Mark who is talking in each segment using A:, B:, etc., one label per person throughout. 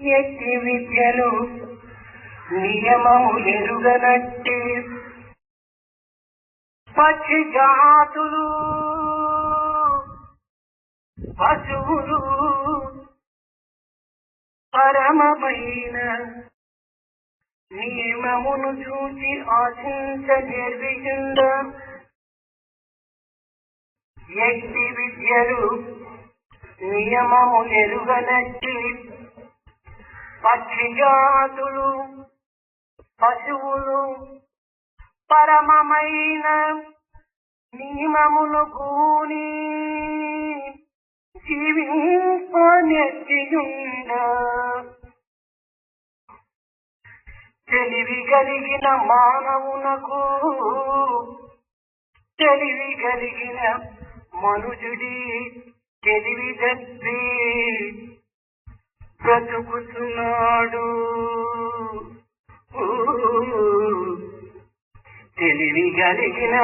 A: ఎట్టి విద్యలు నియమములెరుగనట్టి పక్షి జాతులు పశువులు పరమమైన నియమమును చూచి ఆశించ నిర్విజుండ ఎట్టి విద్యలు నియమములెరుగనట్టి పక్షి జాతులు పశువులు పరమమైన నియమమును కూని జీవింపనెత్తియుండ తెలివి కలిగిన మానవునకు తెలివి కలిగిన మనుజుడి తెలివి తప్పి బ్రతుకుతున్నాడు. తెలివి కలిగిన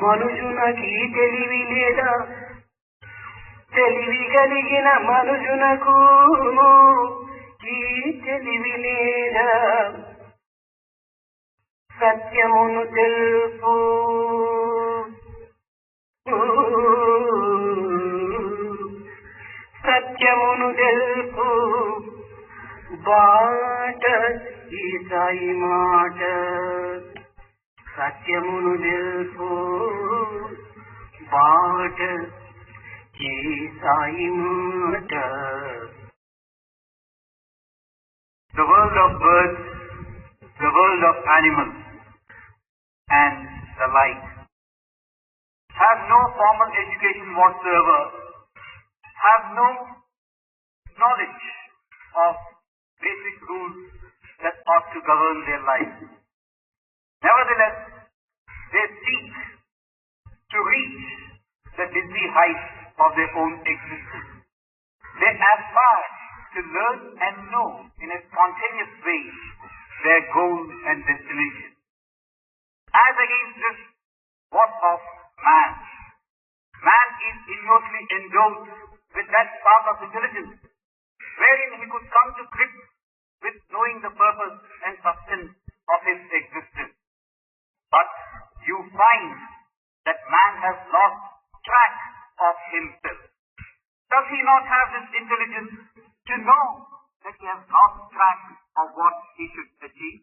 A: మనుజునకి తెలివి లేదా? తెలివి కలిగిన మనుజునకు ఈ తెలివి లేదా? సత్యమును తెలుపు సత్యమును తెలుపు బాట ఈ సాయి మాట. సత్యమును తెలుపు బాట ఈ సాయి మాట.
B: The world of birds, the world of animals, and the like have no formal education whatsoever, have no knowledge of basic rules that ought to govern their life. Nevertheless, they seek to reach the dizzy heights of their own existence. They aspire to learn and know in a spontaneous way their goal and destination. As against this, what of man? Man is innately endowed with that spark of intelligence wherein he could come to grips with knowing the purpose and substance of his existence. But you find that man has lost track of himself. Does he not have this intelligence to know that he has lost track of what he should achieve?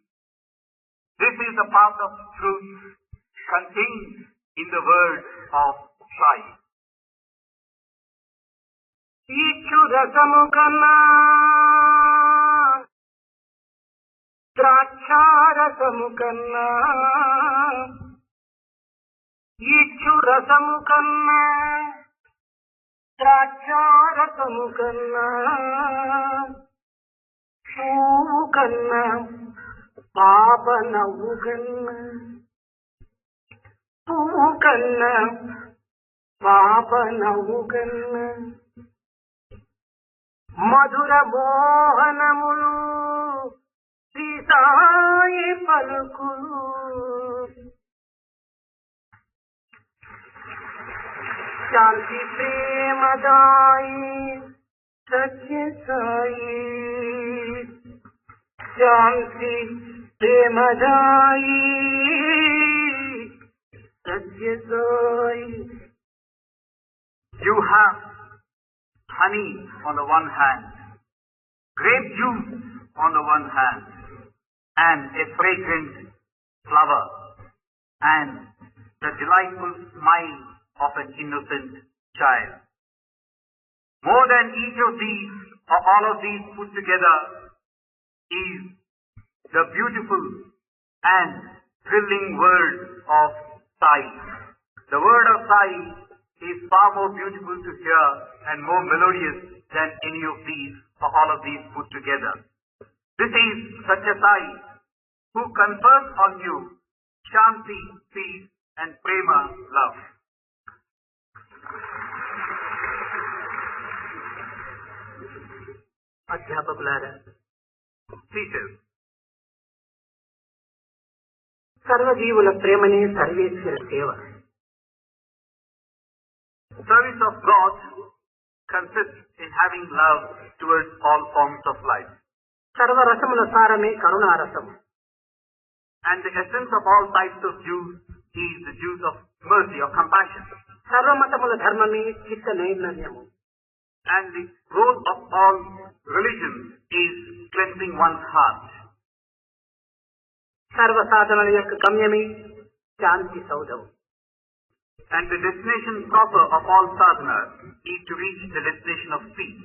B: This is the path of truth contained in the word of Sai.
A: ఈచ్చు రసము కన్నా ద్రాక్షారసము కన్నా ఈచ్చు రసము కన్నా ద్రాక్షారసము కన్నా పువ్వు కన్నా పాప నవ్వు కన్నా పువ్వు కన్నా పాప నవ్వు కన్నా మధుర మోహనములు శ్రీ సాయి పలుకులు శాంతి ప్రేమదాయి సత్య సాయి శాంతి ప్రేమదాయి సత్య Sai.
B: You have honey on the one hand, grape juice on the one hand, and a fragrant flower, and the delightful smile of an innocent child. More than each of these, or all of these put together, is the beautiful and thrilling word of Sai. The word of Sai is far more beautiful to hear and more melodious than any of these or all of these put together. This is Satya Sai, who confers on you Shanti, peace, and Prema, love.
A: అధ్యాపకులారా,
B: Teachers,
A: సర్వజీవుల ప్రేమనే సర్వేశ్వర సేవ.
B: service of God consists in having love towards all forms of life.
A: సర్వరసముల సారమే కరుణారసం.
B: And the essence of all types of juice is the juice of mercy or compassion.
A: సర్వమతముల ధర్మమే చిత్త నైర్మల్యము.
B: And the role of all religions is cleansing one's heart.
A: సర్వ సాధనల యొక్క గమ్యమే శాంతి సౌధం.
B: And the destination proper of all sadhanas is to reach the destination of peace.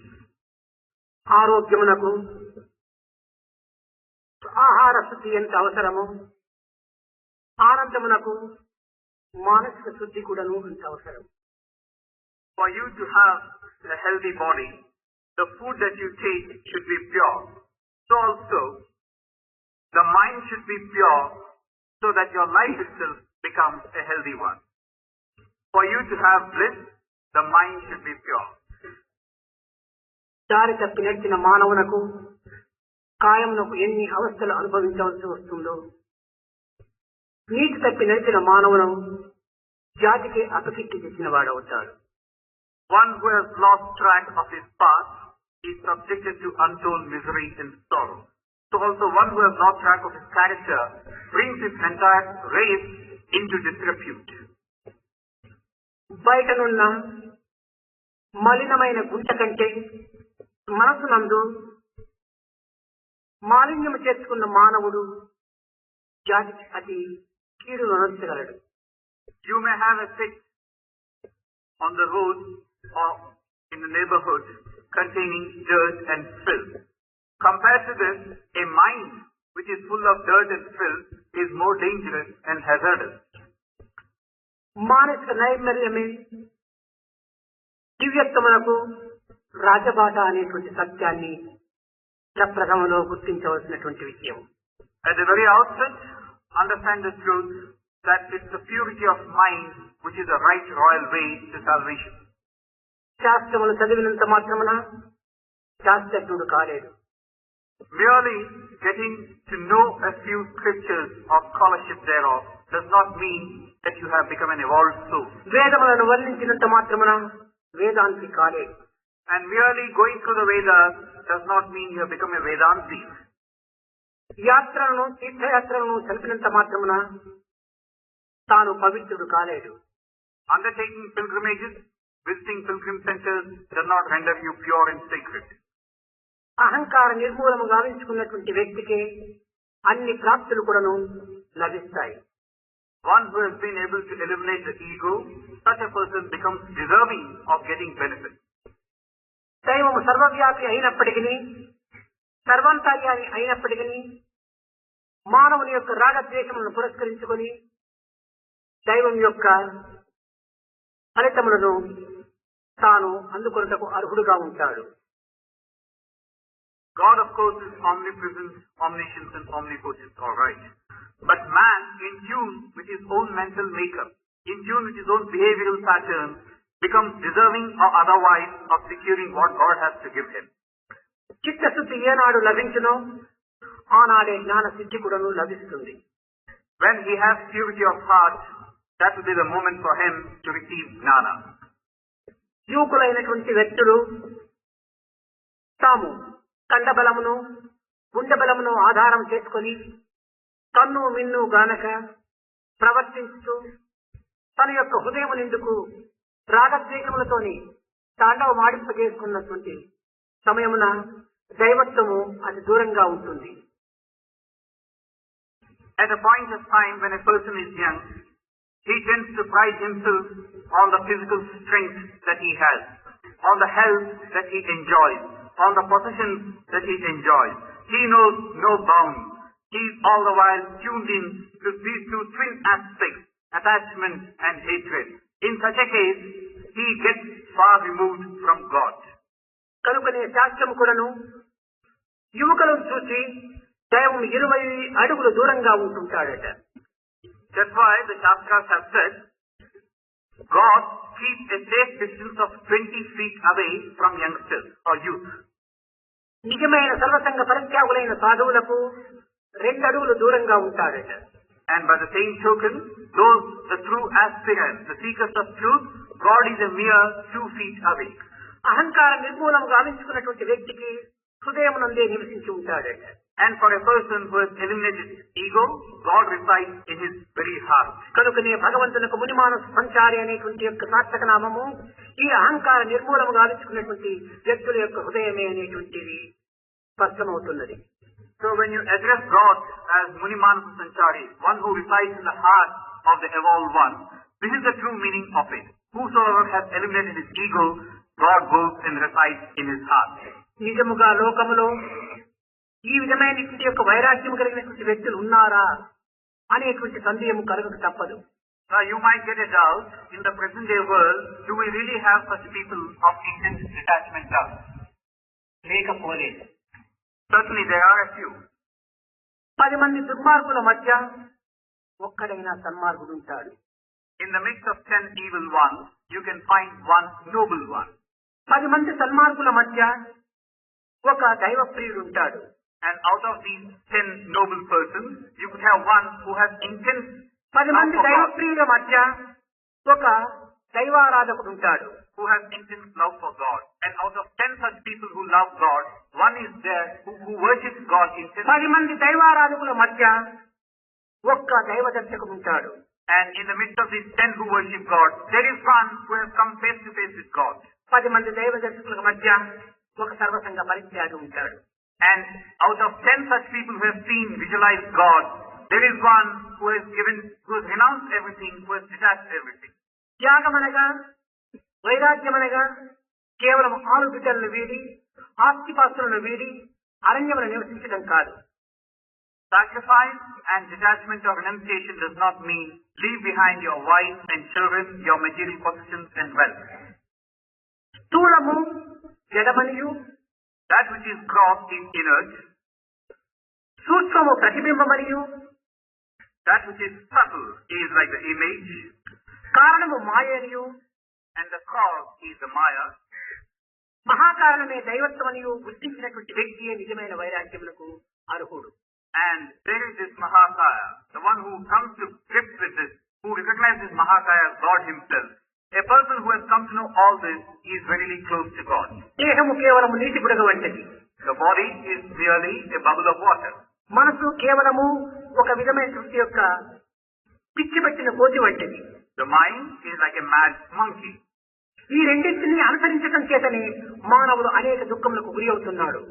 A: ఆరోగ్యమునకు ఆహార శుద్ధి ఎంత అవసరమో, ఆనందమునకు మానసిక శుద్ధి కూడాను అంత అవసరం.
B: For you to have a healthy body, the food that you take should be pure. So also, the mind should be pure so that your life itself becomes a healthy one. For you to have bliss, the mind should be pure.
A: దారి తప్పి నడిచిన మానవునకు కాయమునకు ఎన్ని అవస్థలు అనుభవించవలసి వస్తుందో, నీటి తప్పి నడిచిన మానవును జాతికి అపకీర్తి తెచ్చిన వాడవుతాడు.
B: One who has lost track of his path is subjected to untold misery and sorrow. So also one who has lost track of his character brings his entire race into disrepute.
A: బయటనున్న మలినమైన గుంట కంటే మనసునందు మాలిన్యము చేర్చుకున్న మానవుడు జాతికి అతి కీడును అనర్చగలడు.
B: You may have a pit on the road or in the neighborhood containing dirt and filth. Compared to this, a mind which is full of dirt and filth is more dangerous and hazardous.
A: మానసిక నైర్మల్యమే దివ్యత్వమునకు రాజబాట అనేటువంటి సత్యాన్ని ప్రప్రథమలో గుర్తించవలసినటువంటి విషయం.
B: At the very outset, understand the truth that it's the purity of mind which is the right royal way to salvation.
A: శాస్త్రములు చదివినంత మాత్రమున శాస్త్రజ్ఞుడు కాలేడు.
B: Merely getting to know a few scriptures or scholarship thereof does not mean that you have become an evolved soul.
A: వేదములను వర్ణించినంత మాత్రమున వేదాంతి కాలేడు.
B: And merely going through the Vedas does not mean you have become a Vedanti.
A: యాత్రలను తీర్థయాత్రలను చలిపినంత మాత్రమున తాను పవిత్రుడు కాలేడు.
B: Undertaking pilgrimages, visiting pilgrim centers does not render you pure and sacred.
A: అహంకార నిర్మూలము గావించుకున్నటువంటి వ్యక్తికి అన్ని ప్రాప్తులు కూడాను లభిస్తాయి.
B: One who has been able to eliminate the ego, such a person becomes deserving of getting benefit.
A: దైవము సర్వవ్యాపి అయినప్పటికీ, సర్వాంతర్యామి అయినప్పటికీ మానవుని యొక్క రాగద్వేషములను పురస్కరించుకొని దైవం యొక్క ఫలితములను తాను అందుకొనుటకు అర్హుడుగా ఉంటాడు.
B: God, of course, is omnipresent, omniscient and omnipotent, all right. But man, in tune with his own mental makeup, in tune with his own behavioral patterns, becomes deserving or otherwise of securing what God has to give him.
A: చిత్తశుద్ధి ఏనాడు లభించునో ఆనాడే జ్ఞాన సిద్ధి కూడాను లభిస్తుంది.
B: When he has purity of heart, that will be the moment for him to receive gnana.
A: యువకులైనటువంటి వ్యక్తులు తాము కండబలమును గుండెబలమును ఆధారం చేసుకొని కన్ను మిన్ను గానక ప్రవర్తిస్తూ తన యొక్క హృదయం నిండుకు రాగద్వేషములతోని తాండవ మాడింపజేసుకున్నటువంటి సమయమున దైవత్వము అది దూరంగా ఉంటుంది.
B: At a point of time when a person is young, he tends to pride himself on the physical strength that he has, on the health that he enjoys, on the possessions that he enjoys. He knows no bounds. He is all the while tuned in to these two twin aspects, attachment and hatred. In such a case, he gets far removed from God.
A: కనుకనే శాస్త్రము కూడాను యువకులను చూసి దైవం 20 అడుగులు దూరంగా ఉంటుంటాడట.
B: That's why the Shastras have said, God keeps a safe distance of 20 feet away from youngsters or youth.
A: నిజమైన సర్వసంగ పరిత్యాగులైన సాధువులకు 2 అడుగులు దూరంగా ఉంటాడట.
B: And by the same token, those, the true aspirants, the seekers of truth, God is a mere 2 feet away.
A: అహంకార నిర్మూలన గావించుకున్నటువంటి వ్యక్తికి హృదయం నందే నివసించి ఉంటాడట.
B: And for a person who has eliminated ego, God resides in his very heart.
A: కనుకనే భగవంతునికి మునిమానస సంచారి అనేటువంటి యొక్క సార్థక నామము ఈ అహంకార నిర్మూలన గావించుకున్నటువంటి వ్యక్తుల యొక్క హృదయమే అనేటువంటిది స్పష్టమవుతున్నది.
B: So when you address God as Munimanasa Sanchari, one who resides in the heart of the evolved one, this is the true meaning of it. Whosoever has eliminated his ego, God goes and resides in his heart.
A: నిజముగా లోకములో ఈ విధమైనటువంటి యొక్క వైరాగ్యం కలిగినటువంటి వ్యక్తులు ఉన్నారా అనేటువంటి సందేహం కలుగక తప్పదు.
B: Now you might get a doubt, in the present day world, do we really have such people of intense detachment love?
A: లేకపోలేదు.
B: Certainly there are a few.
A: 10 మంది దుర్మార్గుల మధ్య ఒక్కడైనా సన్మార్గుడు ఉంటాడు.
B: In the midst of 10 evil ones, you can find one noble one.
A: 10 మంది సన్మార్గుల మధ్య ఒక దైవప్రియుడు ఉంటాడు.
B: And out of these 10 noble persons, you could have one who has intense
A: 10
B: love
A: మంది
B: for God,
A: దైవప్రియుల మధ్య ఒక దైవారాధకుడు ఉంటాడు.
B: who has intense love for God. And out of 10 such people who love God, one is there who worships God intensely.
A: 10 మంది దైవారాధకుల మధ్య ఒక్క దైవదర్శకుడు ఉంటాడు.
B: And in the midst of these 10 who worship God, there is one who has come face to face with God.
A: 10 మంది దైవదర్శకుల మధ్య ఒక సర్వసంగ పరిత్యాగి ఉంటాడు.
B: And out of 10 such people who have seen, visualized God, there is one who has renounced everything, who has detached everything.
A: త్యాగమనగా వైరాగ్యమనగా కేవలం 6 బిడ్డలను వీడి ఆస్తిపాస్తులను వీడి అరణ్యమును నివసించడం కాదు.
B: Sacrifice and detachment or renunciation does not mean leave behind your wife and children, your material possessions and wealth.
A: స్థూలము జడమనియు
B: That which is gross is inert.
A: సూక్ష్మము ప్రతిబింబమనియు
B: That which is subtle is like the image.
A: కారణము మాయనియు
B: And the cause is the Maya.
A: మహాకారణమే దైవత్వమనియు గుర్తించినటువంటి వ్యక్తియే నిజమైన వైరాగ్యములకు అర్హుడు.
B: And there is this Mahakaya, the one who comes to grips with this, who recognizes Mahakaya as God himself. A person who has come to know all this is very close to God.
A: దేహము కేవలము నీటి బుడగ వంటిది.
B: The body is merely a bubble of water.
A: మనసు కేవలము ఒక విధమైనటువంటి యొక్క పిచ్చి పట్టిన కోతి వంటిది.
B: The mind is like a mad monkey.
A: ఈ రెండింటిని అనుసరించడం చేతనే మానవుడు అనేక దుఃఖములకు గురి అవుతున్నాడు.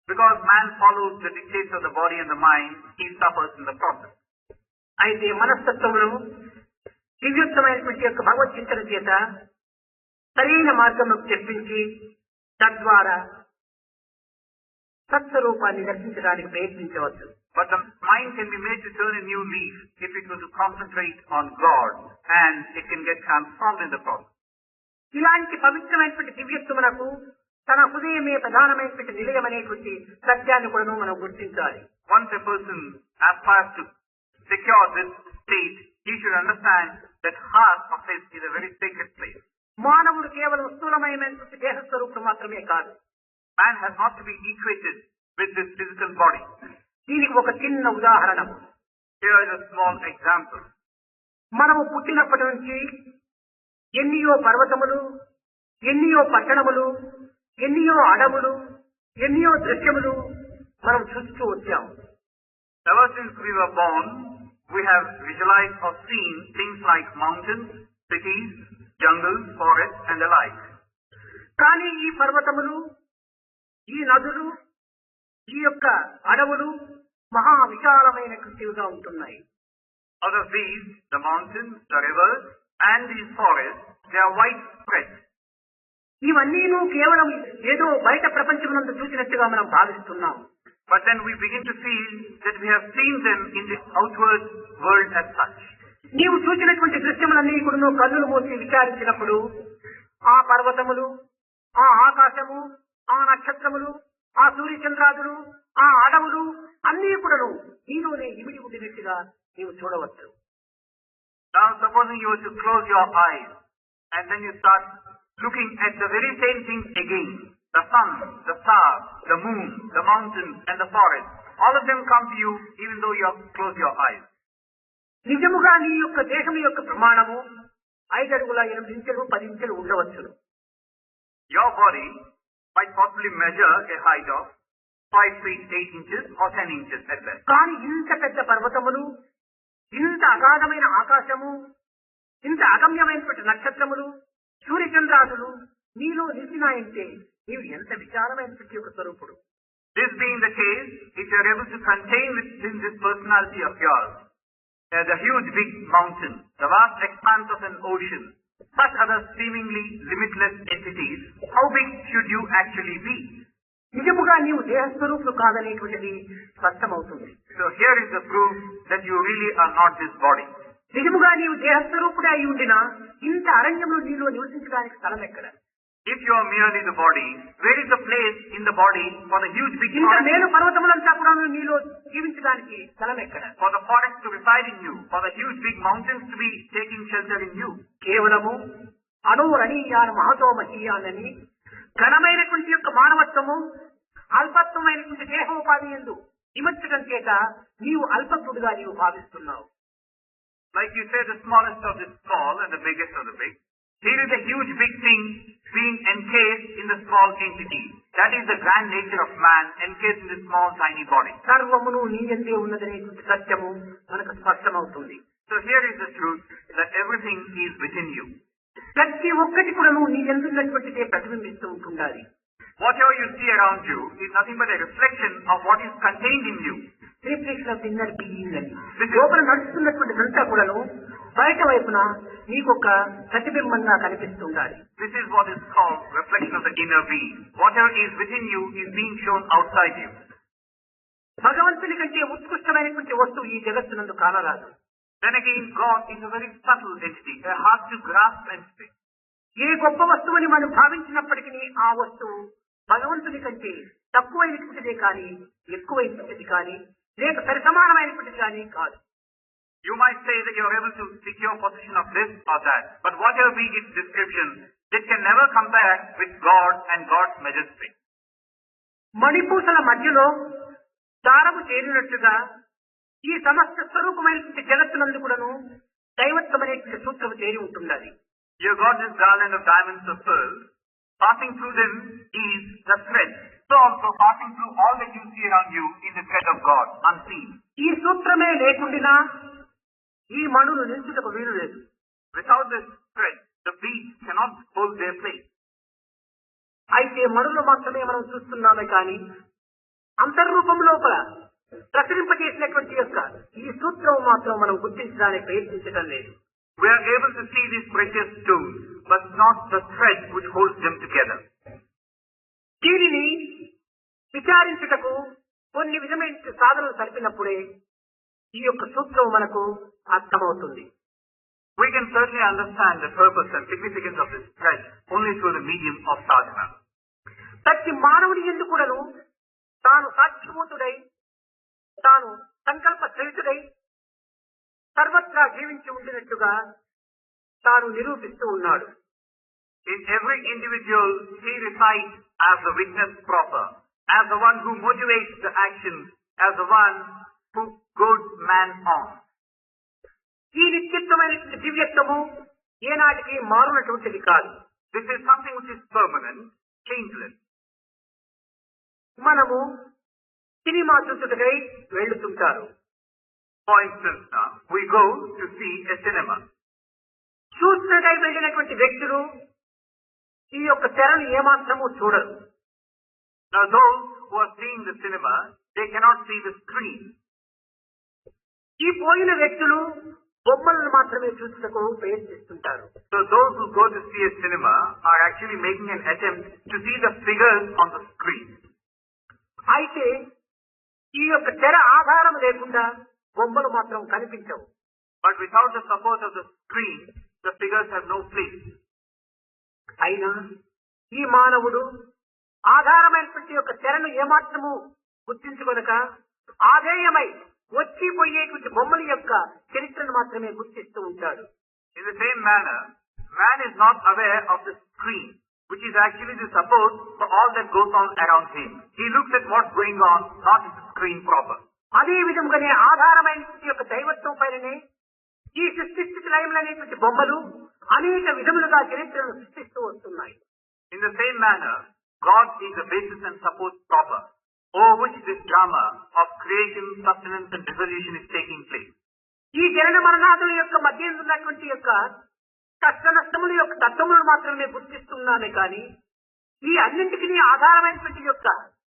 B: Because man follows the dictates of the body and the mind, he suffers in the process.
A: అయితే మనస్తత్వమును దివ్యోత్తమైనటువంటి యొక్క భగవత్ చింతన చేత సరైన మార్గంలోకి తెప్పించి తద్వారా సత్స్వరూపాన్ని దర్శించడానికి ప్రయత్నించవచ్చు.
B: But the mind can be made to turn a new leaf if it were to concentrate on God, and it can get transformed in the process.
A: ఇలాంటి పవిత్రమైనటువంటి దివ్యత్వమునకు తన హృదయమే ప్రధానమైనటువంటి నిలయం అనేటువంటి సత్యాన్ని కూడా మనం గుర్తించాలి.
B: Once a person aspires to secure this state, he should understand that heart of his is a very sacred place.
A: మానవుడు కేవలం స్థూలమైనటువంటి దేహస్వరూపం మాత్రమే కాదు.
B: Man has not to be equated with this physical body.
A: దీనికి ఒక చిన్న ఉదాహరణ.
B: Here is a small example.
A: మనము పుట్టినప్పటి నుంచి ఎన్నియో పర్వతములు, ఎన్నియో పట్టణములు, ఎన్నియో అడవులు, ఎన్నియో దృశ్యములు మనం చూస్తూ వచ్చాము.
B: Ever since we were born, we have visualized or seen things like mountains, cities, jungles, forests and the like.
A: కానీ ఈ పర్వతములు, ఈ నదులు, ఈ యొక్క అడవులు మహా విశాలమైనటువంటివిగా ఉంటున్నాయి.
B: Out of these, the mountains, the rivers and these forests, they are widespread.
A: ఇవన్నీను కేవలం ఏదో బయట ప్రపంచమునందు చూసినట్టుగా మనం భావిస్తున్నాం.
B: But then we begin to feel that we have seen them in the outward world as such.
A: నీవు చూసినటువంటి దృశ్యములన్నీ కూడా నువ్వు కన్నులు మూసి విచారించినప్పుడు ఆ పర్వతములు, ఆ ఆకాశము, ఆ నక్షత్రములు, ఆ సూర్యచంద్రాదులు, ఆ అడవులు అన్నీ కూడా నీలోనే ఇమిడి ఉండినట్టుగా నీవు చూడవచ్చు.
B: Now supposing you were to close your eyes and then you start looking at the very same things again. The sun, the stars, the moon, the mountains and the forest. All of them come to you even though you have closed your eyes.
A: నిజముగా నీ యొక్క దేశం యొక్క ప్రమాణము 5 అడుగుల 8 ఇంచులు 10 ఇంచులు ఉండవచ్చు.
B: Your body might possibly measure a height of 5 feet 8 inches or 10 inches at best.
A: కానీ ఇంత పెద్ద పర్వతములు, ఇంత అగాధమైన ఆకాశము, ఇంత అగమ్యమైనటువంటి నక్షత్రములు, సూర్యచంద్రాదులు నీలో నిలిచినాయంటే నీవు ఎంత విశాలమైనటువంటి ఒక స్వరూపుడు.
B: This being the case, if you are able to contain within this personality of yours, the huge big mountain, the vast expanse of an ocean, such other seemingly limitless entities, how big should you actually be?
A: నిజముగా నీవు దేహస్వరూపులు కాదనేటువంటిది స్పష్టమవుతుంది.
B: So here is the proof that you really are not this body.
A: నిజముగా నీవు దేహస్వరూపుడే అయి ఉండినా ఇంత అరణ్యంలో నీలో నివసించడానికి స్థలం ఎక్కడ?
B: If you are merely the body, where is the place in the body for the huge big
A: ఇంత
B: forest?
A: మేలు పర్వతములంతా కూడా నీలో జీవించడానికి స్థలం ఎక్కడ?
B: For the forest to reside in you, for the huge big mountains to be taking shelter in you.
A: కేవలము అణురణీయాన మహతో మహీయానని ఘనమైనటువంటి యొక్క మానవత్వము అల్పత్వమైనటువంటి దేహోపాధి యందు నిమజ్జనం చేత నీవు అల్పత్వుడుగా నీవు భావిస్తున్నావు.
B: Like you say, the smallest of the small and the biggest of the big. Here is a huge big thing being encased in the small entity. That is the grand nature of man encased in the small tiny body.
A: సర్వమును నీ యందే ఉన్నదనేటువంటి సత్యము మనకు స్పష్టమవుతుంది.
B: So here is the truth that everything is within you.
A: ప్రతి ఒక్కటి కూడా నువ్వు నీ ఎందున్నటువంటిదే ప్రతిబింబిస్తూ ఉంటుండాలి.
B: Whatever you see around you is nothing but a reflection of what is contained in you.
A: Reflection of inner being అని లోపల నడుస్తున్నటువంటి అంతా కూడాను బయట వైపున నీకొక ప్రతిబింబంగా కనిపిస్తుండాలి.
B: This is what is called reflection of the inner being. Whatever is within you is being shown outside you.
A: భగవంతుని కంటే ఉత్కృష్టమైనటువంటి వస్తువు ఈ జగత్తునందు కానరాదు.
B: Then again, God is a very subtle entity, a hard to grasp entity.
A: ఏ గొప్ప వస్తువుని మనం భావించినప్పటికీ ఆ వస్తువు భగవంతుని కంటే తక్కువైనటువంటిదే కానీ ఎక్కువైనటువంటిది కానీ లేక సరిసమానమైనటువంటిది కానీ కాదు.
B: You might say that you are able to secure possession of this or that, but whatever be its description, it can never compare with God and God's majesty.
A: మణిపూసల మధ్యలో దారము చేరినట్టుగా ఈ సమస్త స్వరూపమైనటువంటి జగత్తునందు కూడాను దైవత్వమనేటువంటి సూత్రము చేరి ఉంటున్నది.
B: You have got this garland of diamonds of pearls. Passing through them is the thread. So also passing through all that you see around you is the thread of God, unseen.
A: ఈ సూత్రమే లేకుండా ఈ మణులు నిల్చుటకు వీలు లేదు.
B: Without this thread, the beads cannot hold their place.
A: అయితే మణులు మాత్రమే మనం చూస్తున్నామే కానీ అంతర్రూపం లోపల ప్రసరింపజేసినటువంటి యొక్క ఈ సూత్రం మాత్రం మనం గుర్తించడానికి ప్రయత్నించడం లేదు.
B: We are able to see these precious stones, but not the thread which holds them together.
A: దీనిని విచారించుటకు కొన్ని విధమైన సాధనలు సరిపినప్పుడే ఈ యొక్క సూత్రం మనకు అర్థమవుతుంది.
B: We can certainly understand the purpose and significance of this thread only through the medium of sadhana.
A: ప్రతి మానవుని యందు కూడాను తాను సాక్షిభూతుడై తాను సంకల్ప సహితుడై సర్వత్రా జీవించి ఉండినట్టుగా తాను నిరూపిస్తూ ఉన్నాడు.
B: In every individual, he resides as the witness proper, as the one who motivates the actions, as the one who goads man on.
A: ఈ నిత్యత్వమైనటువంటి దివ్యత్వము ఏనాటికి మారునటువంటిది కాదు.
B: This is something which is permanent, changeless.
A: మనము సినిమా చూసుటకై వెళ్తుంటారు.
B: For instance, now, we go to see a cinema.
A: చూస్తుటకై వెళ్ళినటువంటి వ్యక్తులు ఈ యొక్క తెరను ఏమాత్రము చూడరు.
B: Now those who are seeing the cinema, they cannot see the screen.
A: ఈ పోయిన వ్యక్తులు బొమ్మలను మాత్రమే చూసుటకు ప్రయత్నిస్తుంటారు.
B: So those who go to see a cinema are actually making an attempt to see the figures on the screen.
A: అయితే ఈ యొక్క తెర ఆధారం లేకుండా బొమ్మలు మాత్రం కనిపించవు.
B: But without the support of the screen, the figures have no place.
A: అయినా ఈ మానవుడు ఆధారమైనటువంటి యొక్క తెరను ఏమాత్రము గుర్తించుకొనక ఆధేయమై వచ్చిపోయేటువంటి బొమ్మల యొక్క చరిత్రను మాత్రమే గుర్తిస్తూ ఉంటాడు.
B: In the same manner, man is not aware of the screen, which is actually the support for all that goes on around him. He looks at what's going on, not at the screen proper.
A: అదే విధంగానే ఆధారమైనటువంటి యొక్క దైవత్వం పైననే ఈ సృష్టి లయములనేటువంటి బొమ్మలు అనేక విధములుగా చరిత్రను సృష్టిస్తూ వస్తున్నాయి.
B: In the same manner, God is the basis and support proper, over which this drama of creation, sustenance and dissolution is taking place.
A: ఈ జనన మరణాదుల యొక్క మధ్య ఉన్నటువంటి యొక్క కష్ట నష్టముల యొక్క తత్వములను మాత్రమే గుర్తిస్తున్నానే కానీ ఈ అన్నింటికి ఆధారమైనటువంటి యొక్క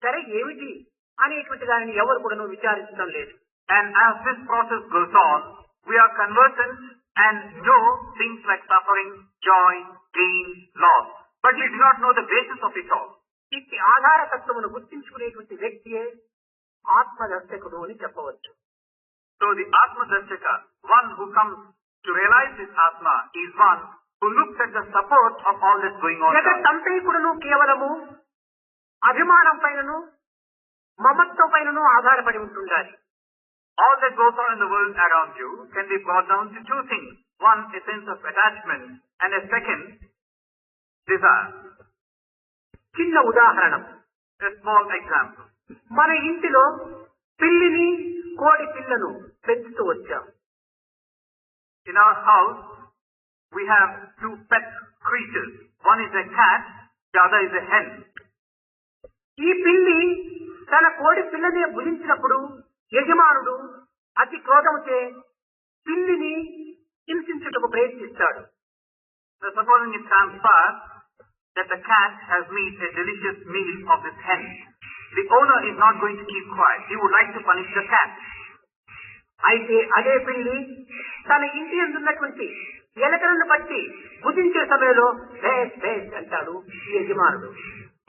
A: సరే ఏమిటి అనేటువంటి దానిని ఎవరు కూడా విచారించడం లేదు.
B: And as this process goes on, we are conversant and know things like suffering, joy, gain, loss. But we do not know the basis of it all.
A: ఇట్టి ఆధార తత్వమును గుర్తించుకునేటువంటి వ్యక్తియే ఆత్మదర్శకుడు అని చెప్పవచ్చు.
B: So the Atma Darshaka, one who comes to realize his Atma, is one who looks at the support of all that's going on.
A: జగత్తంతా కూడాను కేవలము అభిమానం పైనను మమత్వం పైనను ఆధారపడి ఉంటుండాలి.
B: All that goes on in the world around you can be brought down to two things. One, a sense of attachment, and a second, desire.
A: చిన్న ఉదాహరణ,
B: A small example.
A: మన ఇంటిలో పిల్లిని కోడి పిల్లను పెంచుతూ వచ్చాం.
B: In our house, we have two pet creatures. One is a cat, the other is a hen.
A: ఈ పిల్లి తన కోడి పిల్లని భుజించినప్పుడు యజమానుడు అతి క్రోధముచే పిల్లిని హింసించుటకు ప్రయత్నిస్తాడు.
B: Supposing it transpires that the cat has made a delicious meal of this hen, the owner is not going to keep quiet. He would like to punish the cat.
A: అయితే అదే పిల్లి తన ఇంటి అందున్నటువంటి ఎలకలను బట్టి భుజించే సమయంలో బేస్ బేస్ అంటాడు ఈ యజమానుడు.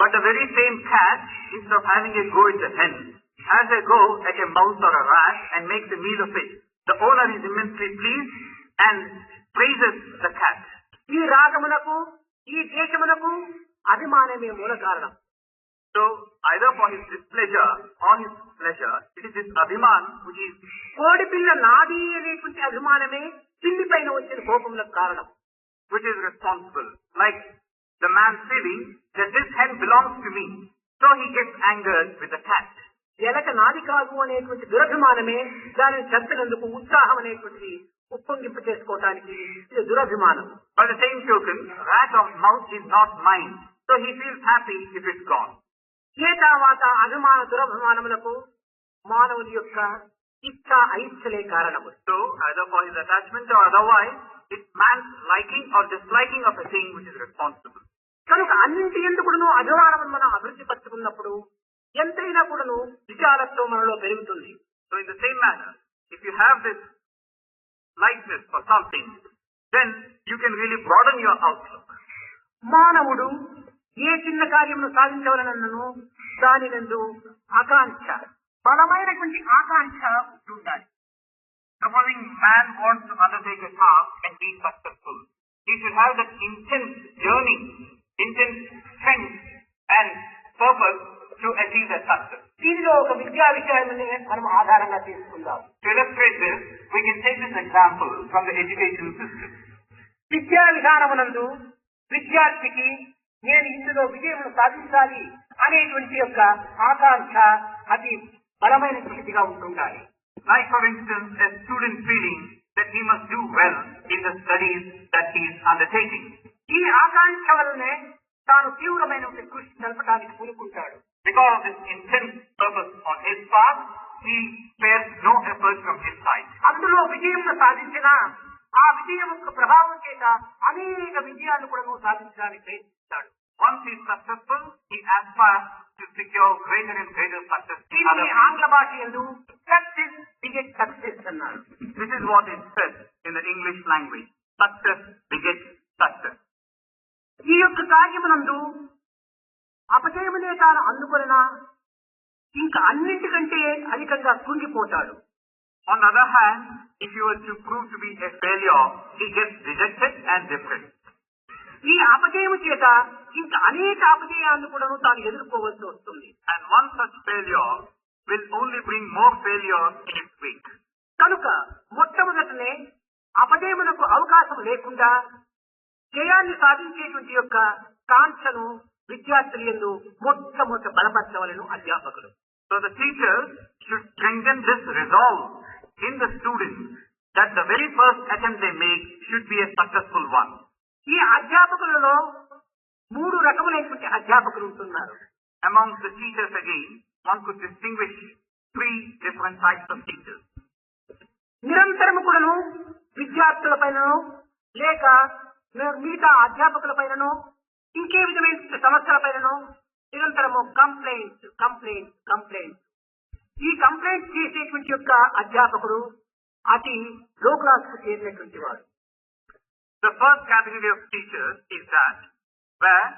B: But the very same cat, instead of having a go at the hen, has a go at a mouse or a rat and makes a meal of it. The owner is immensely pleased and praises the cat.
A: ఈ రాగమునకు ఈ దేశమునకు అభిమానమే మూల కారణం.
B: So either for his displeasure or his pleasure, it is this abhiman which is
A: కోడి పిల్ల నాది అనేటువంటి అభిమానమే పిల్లి పైన వచ్చిన కోపములకు కారణం.
B: which is responsible. Like the man feeling that this hen belongs to me, so he gets angered with the cat.
A: ఎలక నాది కాదు అనేటువంటి దురభిమానమే దానిని చంపినందుకు ఉత్సాహం అనేటువంటిది ఉప్పొంగింపు చేసుకోవటానికి ఇది దురభిమానం.
B: By the same token, rat or mouse is not mine, so he feels happy if it's gone.
A: ఏ తర్వాత అభిమాన దురభిమానములకు మానవుని యొక్క ఇచ్చ అయిచ్చలే కారణము.
B: So either for his attachment or otherwise, it's man's liking or disliking of a thing which is responsible.
A: కనుక అన్నింటి ఎందుకును అభిమానం మనం అభివృద్ధి పరుచుకున్నప్పుడు ఎంతైనా కూడాను విచారత్వం మనలో పెరుగుతుంది.
B: So in the same manner, if you have this likeness for something, then you can really broaden your outlook.
A: మానవుడు ఏ చిన్న కార్యమును సాధించవలనను దాని నందు ఆకాంక్ష, బలమైనటువంటి ఆకాంక్ష ఉండాలి.
B: Supposing man wants to undertake a task and be successful, he should have that intense yearning, intense strength and purpose to achieve that success.
A: దీనిలో ఒక విద్యా విషయాన్ని మనం ఆధారంగా తీసుకుందాం.
B: To illustrate this, we can take this example from the education system.
A: విద్యా విధానమునందు విద్యార్థికి నేను ఇందులో విజయం సాధించాలి అనేటువంటి యొక్క ఆకాంక్ష అతి బలమైన స్థితిగా ఉంటుండాలి.
B: Like for instance, a student feeling that he must do well in the studies that he is undertaking.
A: ఈ ఆకాంక్ష వల్లనే తాను తీవ్రమైన కృషి జరపడానికి పూనుకుంటాడు.
B: Because of this intense purpose on his part, he spares no effort from his side.
A: అందులో విజయం సాధించిన ఆ విజయం యొక్క ప్రభావం చేత అనేక విజయాలు కూడా సాధించడానికి ప్రయత్నిస్తాడు.
B: Once he is successful, he aspires to secure greater and greater success.
A: దీన్ని ఆంగ్ల భాష యందు సక్సెస్ బిగెట్ సక్సెస్ అన్నారు.
B: This is what is said in the English language. Success begets success.
A: ఈ యొక్క కార్యమునందు అపజయమునే తాను అందుకొనినా ఇంకా అన్నింటికంటే అధికంగా కృంగిపోతాడు.
B: On the other hand, if you were to prove to be a failure, he gets dejected and depressed.
A: ఈ అపజయము చేత ఇంకా అనేక అపజయాలను కూడా తాను ఎదుర్కోవాల్సి వస్తుంది.
B: And one such failure will only bring more failure in its wake.
A: కనుక మొట్టమొదటనే అపజయమునకు అవకాశం లేకుండా జయాన్ని సాధించేటువంటి యొక్క కాంక్షను విద్యార్థులు యందు మొట్టమొదట బలపరచవలెను అధ్యాపకులు.
B: So the teachers should strengthen this resolve in the students that the very first attempt they make should be a successful one.
A: ఈ అధ్యాపకులలో మూడు రకములైనటువంటి అధ్యాపకులు ఉంటున్నారు.
B: Amongst the teachers again, one could distinguish three different types of teachers.
A: నిరంతరము కూడాను విద్యార్థుల పైననో లేక మిగతా అధ్యాపకుల పైననో ఇంకే విధమైన సమస్యల పైననో నిరంతరము కంప్లైంట్. ఈ కంప్లైంట్ చేసేటువంటి యొక్క అధ్యాపకుడు అతి లో క్లాస్ కు చేరినటువంటి వాడు.
B: The first category of teachers is that where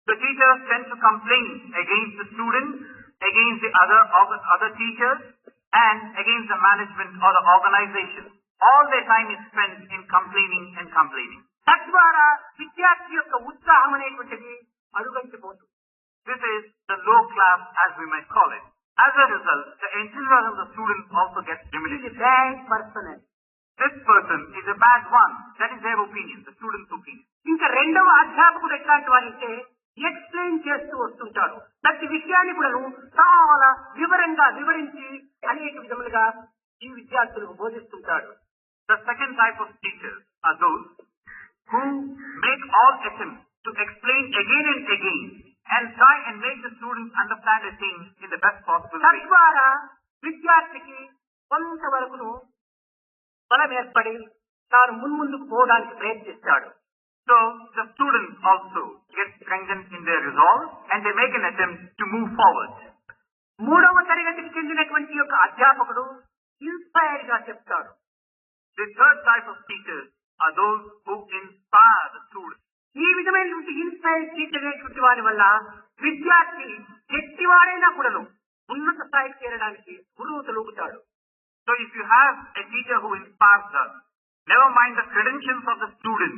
B: the teachers tend to complain against the students, against the other teachers, and against the management or the organization. All their time is spent in complaining.
A: తద్వారా విద్యార్థి యొక్క ఉత్సాహం అనేటువంటిది అడుగంటిపోతుంది.
B: This is the low class, as we might call it. As a result, the enthusiasm of the students also gets diminished. This person is a bad one. That is their opinion, the student's opinion.
A: ఇంకా రెండవ అధ్యాపకుడు ఎట్లాంటి వాడంటే explain చేస్తూ వస్తుంటాడు. ప్రతి విషయాన్ని కూడా చాలా వివరంగా వివరించి అనేక విధములుగా ఈ విద్యార్థులకు బోధిస్తుంటాడు.
B: The second type of teachers are those who make all attempts to explain again and again and try and make the students understand a thing in the best possible way.
A: తద్వారా విద్యార్థికి కొంతవరకును బలం ఏర్పడి తాను ముందుకు పోవడానికి ప్రయత్నిస్తాడు.
B: So the students also get strengthened in their resolve and they make an attempt to move forward.
A: మూడవ తరగతికి చెందినటువంటి యొక్క అధ్యాపకుడు ఇన్స్పైర్ గా చెప్తాడు.
B: The third type of teachers are those who inspire the students.
A: ఈ విధమైనటువంటి ఇన్స్పైర్ టీచర్ అనేటువంటి వారి వల్ల విద్యార్థి గట్టివాడైనా కూడా ఉన్నత స్థాయికి చేరడానికి గురువు తొలుగుతాడు.
B: So if you have a teacher who inspires us, never mind the credentials of the student,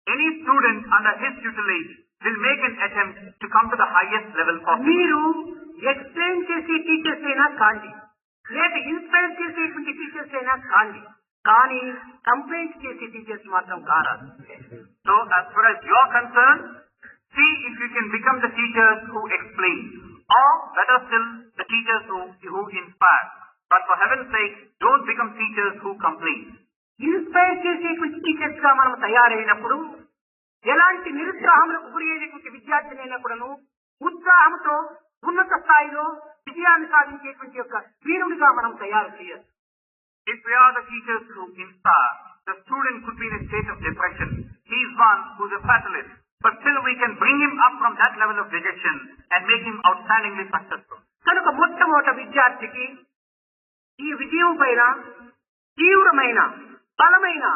B: any student under his tutelage will make an attempt to come to the highest level possible.
A: మీరు explain చేసే teachers అయినా కాండి, లేక inspire చేసేటువంటి teachers అయినా కాండి, కానీ complaint చేసే టీచర్స్ మాత్రం కారాదు.
B: So as far as you are concerned, see if you can become the teachers who explain, or better still, the teachers who inspire. But for heaven's sake, don't become teachers who complain.
A: Inspire చేసేటువంటి teachers గా మనం తయారైనప్పుడు ఎలాంటి నిరుత్సాహములకు గురి అయినటువంటి విద్యార్థినైనా కూడాను ఉత్సాహంతో ఉన్నత స్థాయిలో విజయాన్ని సాధించేటువంటి యొక్క వీరుడిగా మనం తయారు చేయొచ్చు.
B: If we are the teachers who inspire, the student could be in a state of depression. He is one who is a fatalist. But still we can bring him up from that level of dejection and make him outstandingly successful.
A: కనుక మొట్టమొదట విద్యార్థికి ఈ విజయం పైన తీవ్రమైన బలమైన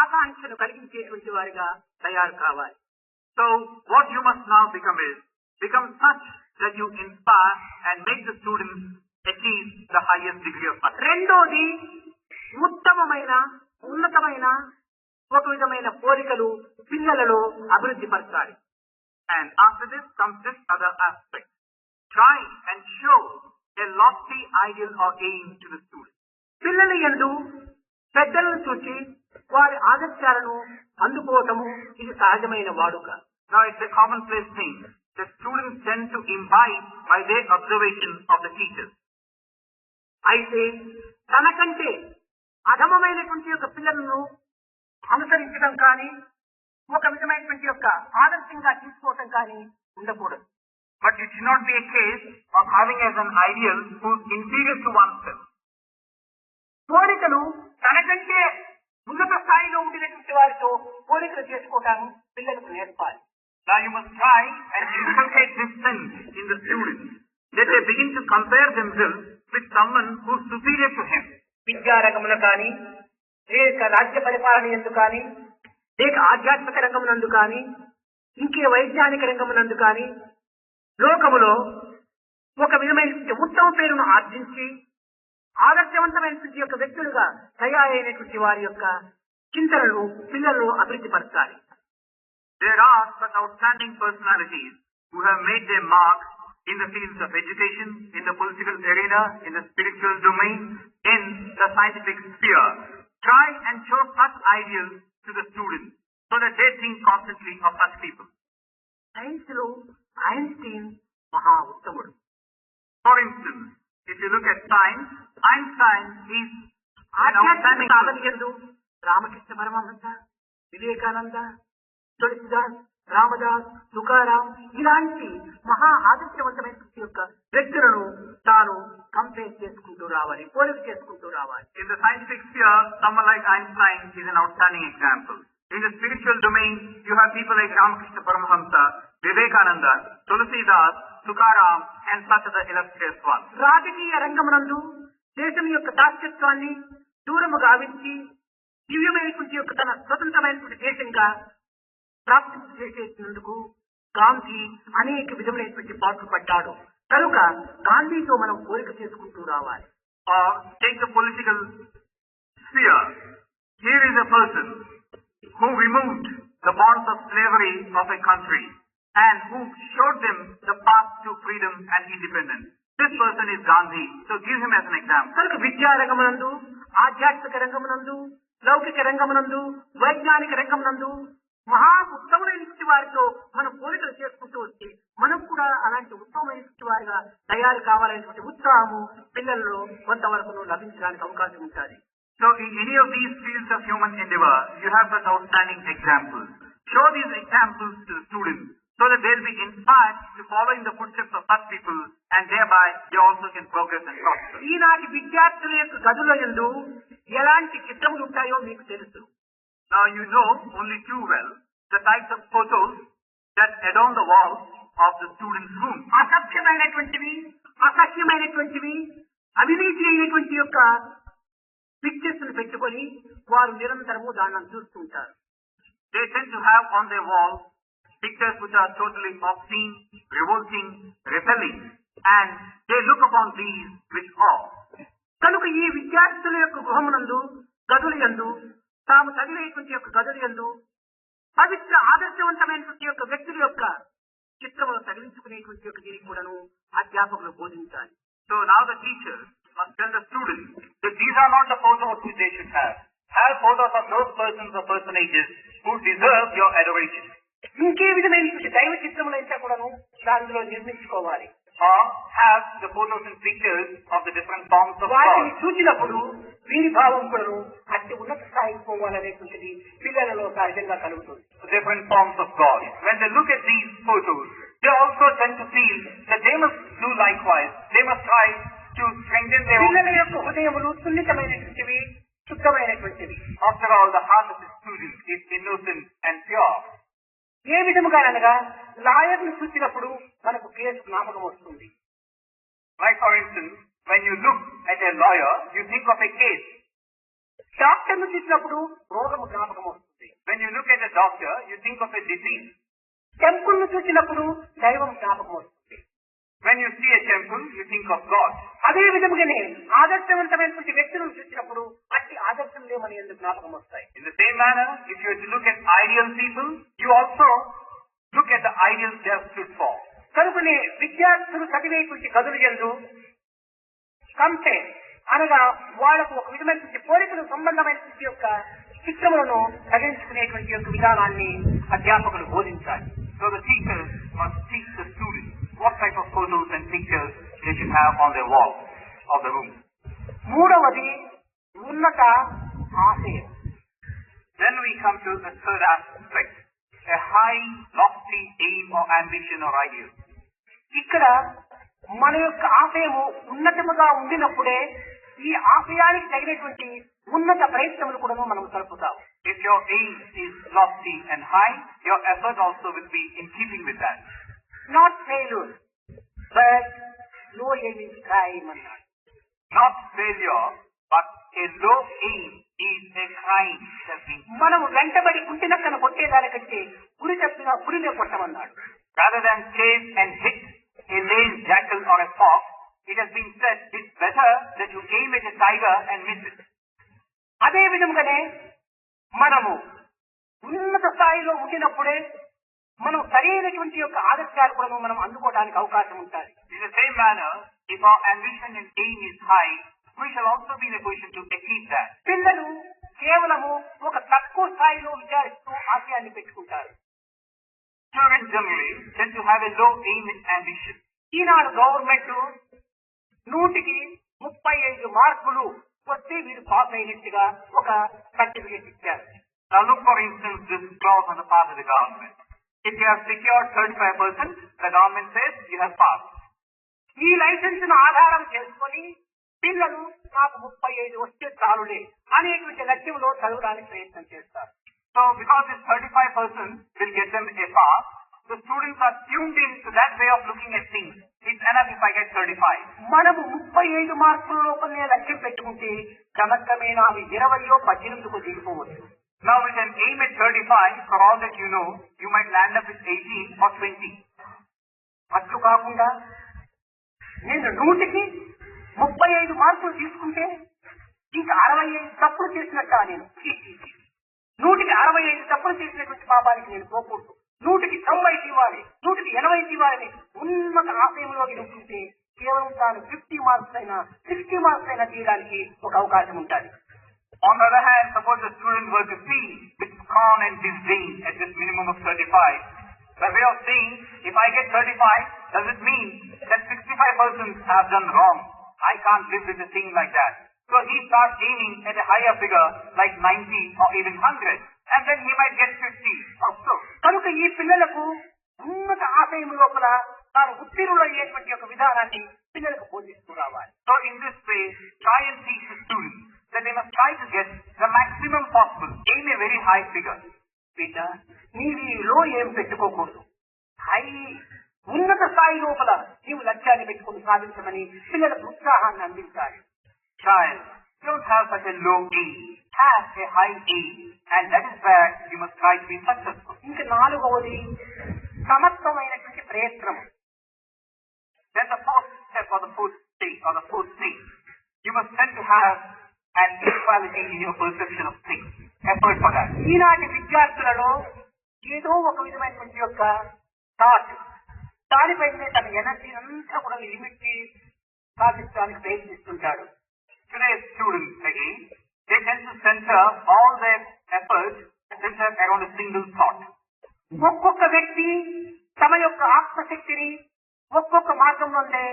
A: ఆకాంక్షను కలిగించేటువంటి వారిగా తయారు కావాలి.
B: So what you must now become such that you inspire and make the students achieve the highest degree of success.
A: రెండోది ఉత్తమమైన ఉన్నతమైన ఒక విధమైన కోరికలు పిల్లలలో అభివృద్ధి పరచాలి.
B: And after this comes this other aspect. Try and show a lofty ideal or aim to the student.
A: పిల్లల యందు పెద్దలను చూసి వారి ఆదర్శాలను అందుకోవటము ఇది సహజమైన వాడుక.
B: Now it's a commonplace thing. The students tend to imbibe by their observation of the teachers.
A: అయితే తనకంటే అధమమైనటువంటి యొక్క పిల్లలను అనుసరించడం కానీ ఒక విధమైనటువంటి యొక్క ఆదర్శంగా తీసుకోవటం కానీ ఉండకూడదు.
B: But it should not be a case of having as an ideal who is inferior to oneself.
A: కోరికలు తనకంటే ఉన్నత స్థాయిలో ఉండినటువంటి వారితో కోరికలు చేసుకోవటాన్ని పిల్లలకు నేర్పాలి.
B: Now you must try and inculcate this sense in the students, that they begin to compare themselves with someone who is superior to him.
A: విద్యారంగమున కానీ లేక రాజ్య పరిపాలన యందు కానీ లేక ఆధ్యాత్మిక రంగమునందు కానీ ఇంకే వైజ్ఞానిక రంగమునందు కానీ లోకములో ఒక విధమైన ఉత్తమ పేరును ఆర్జించి ఆదర్శవంతమైనటువంటి యొక్క వ్యక్తులుగా తయారైనటువంటి వారి యొక్క చింతనలు పిల్లలను అభివృద్ధి పరచాలి.
B: There are such outstanding personalities who have made their mark in the fields of education, in the political arena, in the spiritual domain, in the scientific sphere. Try and show such ideals to the students so that they think constantly of such people.
A: Science లో Einstein మహా ఉత్తముడు.
B: For instance, if you look at science, Einstein is an outstanding
A: సాధన యందు రామకృష్ణ పరమహంస, వివేకానంద, తులసిదాస్, రామదాస్, తుకారాం ఇలాంటి మహా ఆదర్శవంతమైన యొక్క వ్యక్తులను తాను కంపేర్ చేసుకుంటూ రావాలి, పోలిక చేసుకుంటూ రావాలి.
B: In the scientific sphere, someone like Einstein is an outstanding example. In the spiritual domain, you have people like Ramakrishna Paramahamsa, Vivekananda, Tulsidas, Tukaram, and such other illustrious ones.
A: రాజకీయ రంగమునందు దేశం యొక్క దాస్యత్వాన్ని దూరము గావించి దివ్యమైనటువంటి యొక్క తన స్వతంత్రమైనటువంటి దేశంగా ప్రాప్తి చేసేందుకు గాంధీ అనేక విధములైనటువంటి పాటలు పడ్డాడు. కనుక గాంధీతో మనం పోలిక చేసుకుంటూ రావాలి.
B: Or take the political sphere. Here is a person who removed the bonds of slavery of a country and who showed them the path to freedom and independence. This person is Gandhi. So give him as an example.
A: కనుక విద్యా రంగమునందు, ఆధ్యాత్మిక రంగమునందు, లౌకిక రంగమునందు, వైజ్ఞానిక రంగమునందు మహా ఉత్తమమైనటువంటి వారితో మనం పోలికలు చేసుకుంటూ వచ్చి మనం కూడా అలాంటి ఉత్తమమైనటువంటి వారిగా తయారు కావాలనేటువంటి ఉత్సాహము పిల్లల్లో కొంతవరకు లభించడానికి అవకాశం ఉంటుంది.
B: So in any of these fields of human endeavor, you have such outstanding examples. Show these examples to the students so that they'll be inspired to follow in the footsteps of such people, and thereby they also can progress and prosper.
A: ఈనాటి విద్యార్థుల యొక్క గదుల యందు ఎలాంటి చిత్రములు ఉంటాయో మీకు తెలుసు.
B: Now you know only too well the types of photos that adorn the walls of the students' room.
A: అసభ్యమైనటువంటివి, అసహ్యమైనటువంటివి, అవినీతి అయినటువంటి యొక్క పిక్చర్స్ ను పెట్టుకొని వారు నిరంతరము దాన్ని చూస్తుంటారు.
B: They tend to have on their walls pictures which are totally obscene, revolting, repelling, and they look upon these with awe.
A: కనుక ఈ విద్యార్థుల యొక్క గృహమునందు, గదుల యందు, తాము చదివేటువంటి యొక్క గదుల యందు పవిత్ర ఆదర్శవంతమైనటువంటి యొక్క వ్యక్తుల యొక్క చిత్రములు తగిలించుకునేటువంటి యొక్క దీనికి కూడాను అధ్యాపకులు బోధించాలి.
B: So now the teachers must tell the students that these are not the photos which they should have. Have photos of those persons or personages who deserve your adoration.
A: ఇంకే విధమైనటువంటి దైవ చిత్రములైతే కూడాను దానిలో నిర్మించుకోవాలి.
B: Or have the photos and pictures of the different forms of
A: వాటిని
B: God.
A: చూసినప్పుడు వీరి భావం కూడాను అతి ఉన్నత స్థాయికి పోవాలనేటువంటిది పిల్లలలో సహజంగా కలుగుతుంది.
B: The different forms of God. When they look at these photos, they also tend to feel that they must do likewise. They must try to strengthen their own.
A: పిల్లల యొక్క హృదయములు సున్నితమైనటువంటివి, శుద్ధమైనటువంటివి.
B: After all, the heart of the student is innocent and pure.
A: ఏ విధముగా అనగా లాయర్ను చూసినప్పుడు మనకు case జ్ఞాపకం వస్తుంది.
B: Like for instance, when you look at a lawyer, you think of a case.
A: డాక్టర్ను చూసినప్పుడు రోగము జ్ఞాపకం వస్తుంది.
B: When you look at a doctor, you think of a disease.
A: టెంపుల్ను చూసినప్పుడు దైవం జ్ఞాపకం వస్తుంది.
B: When you see a temple, you think of God.
A: అదే విధముగానే ఆదర్శవంతమైనటువంటి వ్యక్తులను చూసినప్పుడు అట్టి ఆదర్శం లేమని ఎందుకు జ్ఞాపకం వస్తాయి.
B: In the same manner, if you were to look at ideal people, you also look at the ideals they have stood for.
A: కనుకనే విద్యార్థులు చదివేటువంటి గదులు యందు కంపేర్ అనగా వాళ్లకు ఒక విధమైనటువంటి పోలికలు సంబంధమైనటువంటి యొక్క చిత్రములను తగిలించుకునేటువంటి యొక్క విధానాన్ని అధ్యాపకులు బోధించాలి.
B: So the teachers must teach the students what type of photos and pictures they should have on their walls of the room.
A: మూడవది ఉన్నత ఆశయం.
B: Then we come to the third aspect, a high, lofty aim or ambition or ideal.
A: ఇక్కడ మన యొక్క ఆశయము ఉన్నతముగా ఉండినప్పుడే ఈ ఆశయానికి తగినటువంటి ఉన్నత ప్రయత్నములు కూడా మనం జరుపుతాం.
B: If your aim is lofty and high, your effort also will be in keeping with that.
A: Not failure but లో ఎయిమింగ్ క్రైమ్ అన్నాడు.
B: Not failure, but a low aim is a crime that means.
A: మనం వెంటబడి కుంటినక్కను కొట్టేదానికంటే గురి తప్పిన గురినే కొట్టమన్నాడు.
B: Rather than chase and hit a lame jackal or a fox, it has been said it's better that you aim at a tiger and miss it.
A: అదే విధంగానే మనము ఉన్నత స్థాయిలో ఉండినప్పుడే మనం సరైనటువంటి యొక్క ఆదర్శాలు కూడా మనం అందుకోవడానికి అవకాశం ఉంటుంది.
B: In the same manner, if our ambition and aim is high, we shall also be in a position to achieve that.
A: పిల్లలు కేవలము ఒక తక్కువ స్థాయిలో విచారిస్తూ ఆశయాన్ని పెట్టుకుంటారు.
B: Children generally tend to have a low aim and ambition.
A: ఈనాడు government 100కి 35 మార్కులు వస్తే వీరు పాస్ అయినట్టుగా ఒక సర్టిఫికేట్ ఇచ్చారు.
B: Now look, for instance, this clause on the part of the government. If you have secured 35%, the government says you have passed.
A: ఈ licence ను ఆధారం చేసుకొని పిల్లలు నాకు 35 వస్తే చాలులే అనేటువంటి లక్ష్యంలో చదవడానికి ప్రయత్నం చేస్తారు.
B: So because this 35% will get them a pass, the students are tuned in to that way of looking at things. It's enough if I get 35.
A: మనము 35 మార్కుల లోపలనే లక్ష్యం పెట్టుకుంటే క్రమక్రమేణా అవి 20 18కు దిగిపోవచ్చు.
B: Now we can aim at 35. For all that you know, you might land up with 18 or 20.
A: అట్లు కాకుండా నేను 100కి 35 మార్కులు తీసుకుంటే ఇంకా 65 తప్పులు చేసినట్ట నేను. 100కి 65 తప్పులు చేసినటువంటి పాపానికి నేను పోకూడదు. 100కి 90 ఇవ్వాలి, 100కి 80 ఇవ్వాలని ఉన్నత ఆశయంలో నిలుపుకుంటే కేవలం తాను 50 మార్క్స్ అయినా 60 మార్క్స్ అయినా తీయడానికి ఒక అవకాశం ఉంటుంది.
B: On the other hand, suppose the student were to see with scorn and disdain at this minimum of 35, the way of saying, if I get 35, does it mean that 65% have done wrong? I can't live with a thing like that. So he starts aiming at a higher figure like 90 or even 100, and then he might get 50 or so.
A: కనుక ఈ పిల్లలకు ఉన్నత ఆశయం లోపల తాను ఉత్తీర్ణులయ్యేటువంటి ఒక విధానాన్ని పిల్లలకు బోధిస్తూ రావాలి.
B: So in this way, try and teach the students that they must try to get the maximum possible, aim a very high figure.
A: బిడ్డ, నీవిలో ఏం పెట్టుకోకూడదు. హై ఉన్నత స్థాయి లోపల నీవు లక్ష్యాన్ని పెట్టుకుని సాధించమని పిల్లలకు ఉత్సాహాన్ని అందించాలి.
B: Child, don't have such a low aim. Have a high aim, and that is where you must try to be successful.
A: ఇంకా 4వది సమత్వమైనటువంటి ప్రయత్నం.
B: Then the fourth step or the fourth stage, you must tend to have an equality in your perception of things. Effort for that.
A: ఈనాటి విద్యార్థులలో ఏదో ఒక విధమైనటువంటి యొక్క thought, దానిపైనే తన ఎనర్జీ అంతా కూడా లిమిట్ సాధించడానికి ప్రయత్నిస్తుంటాడు.
B: Today's students, again, they tend to center all their efforts around a single thought.
A: ఒక్కొక్క వ్యక్తి తమ యొక్క ఆత్మశక్తిని ఒక్కొక్క మార్గంలోనే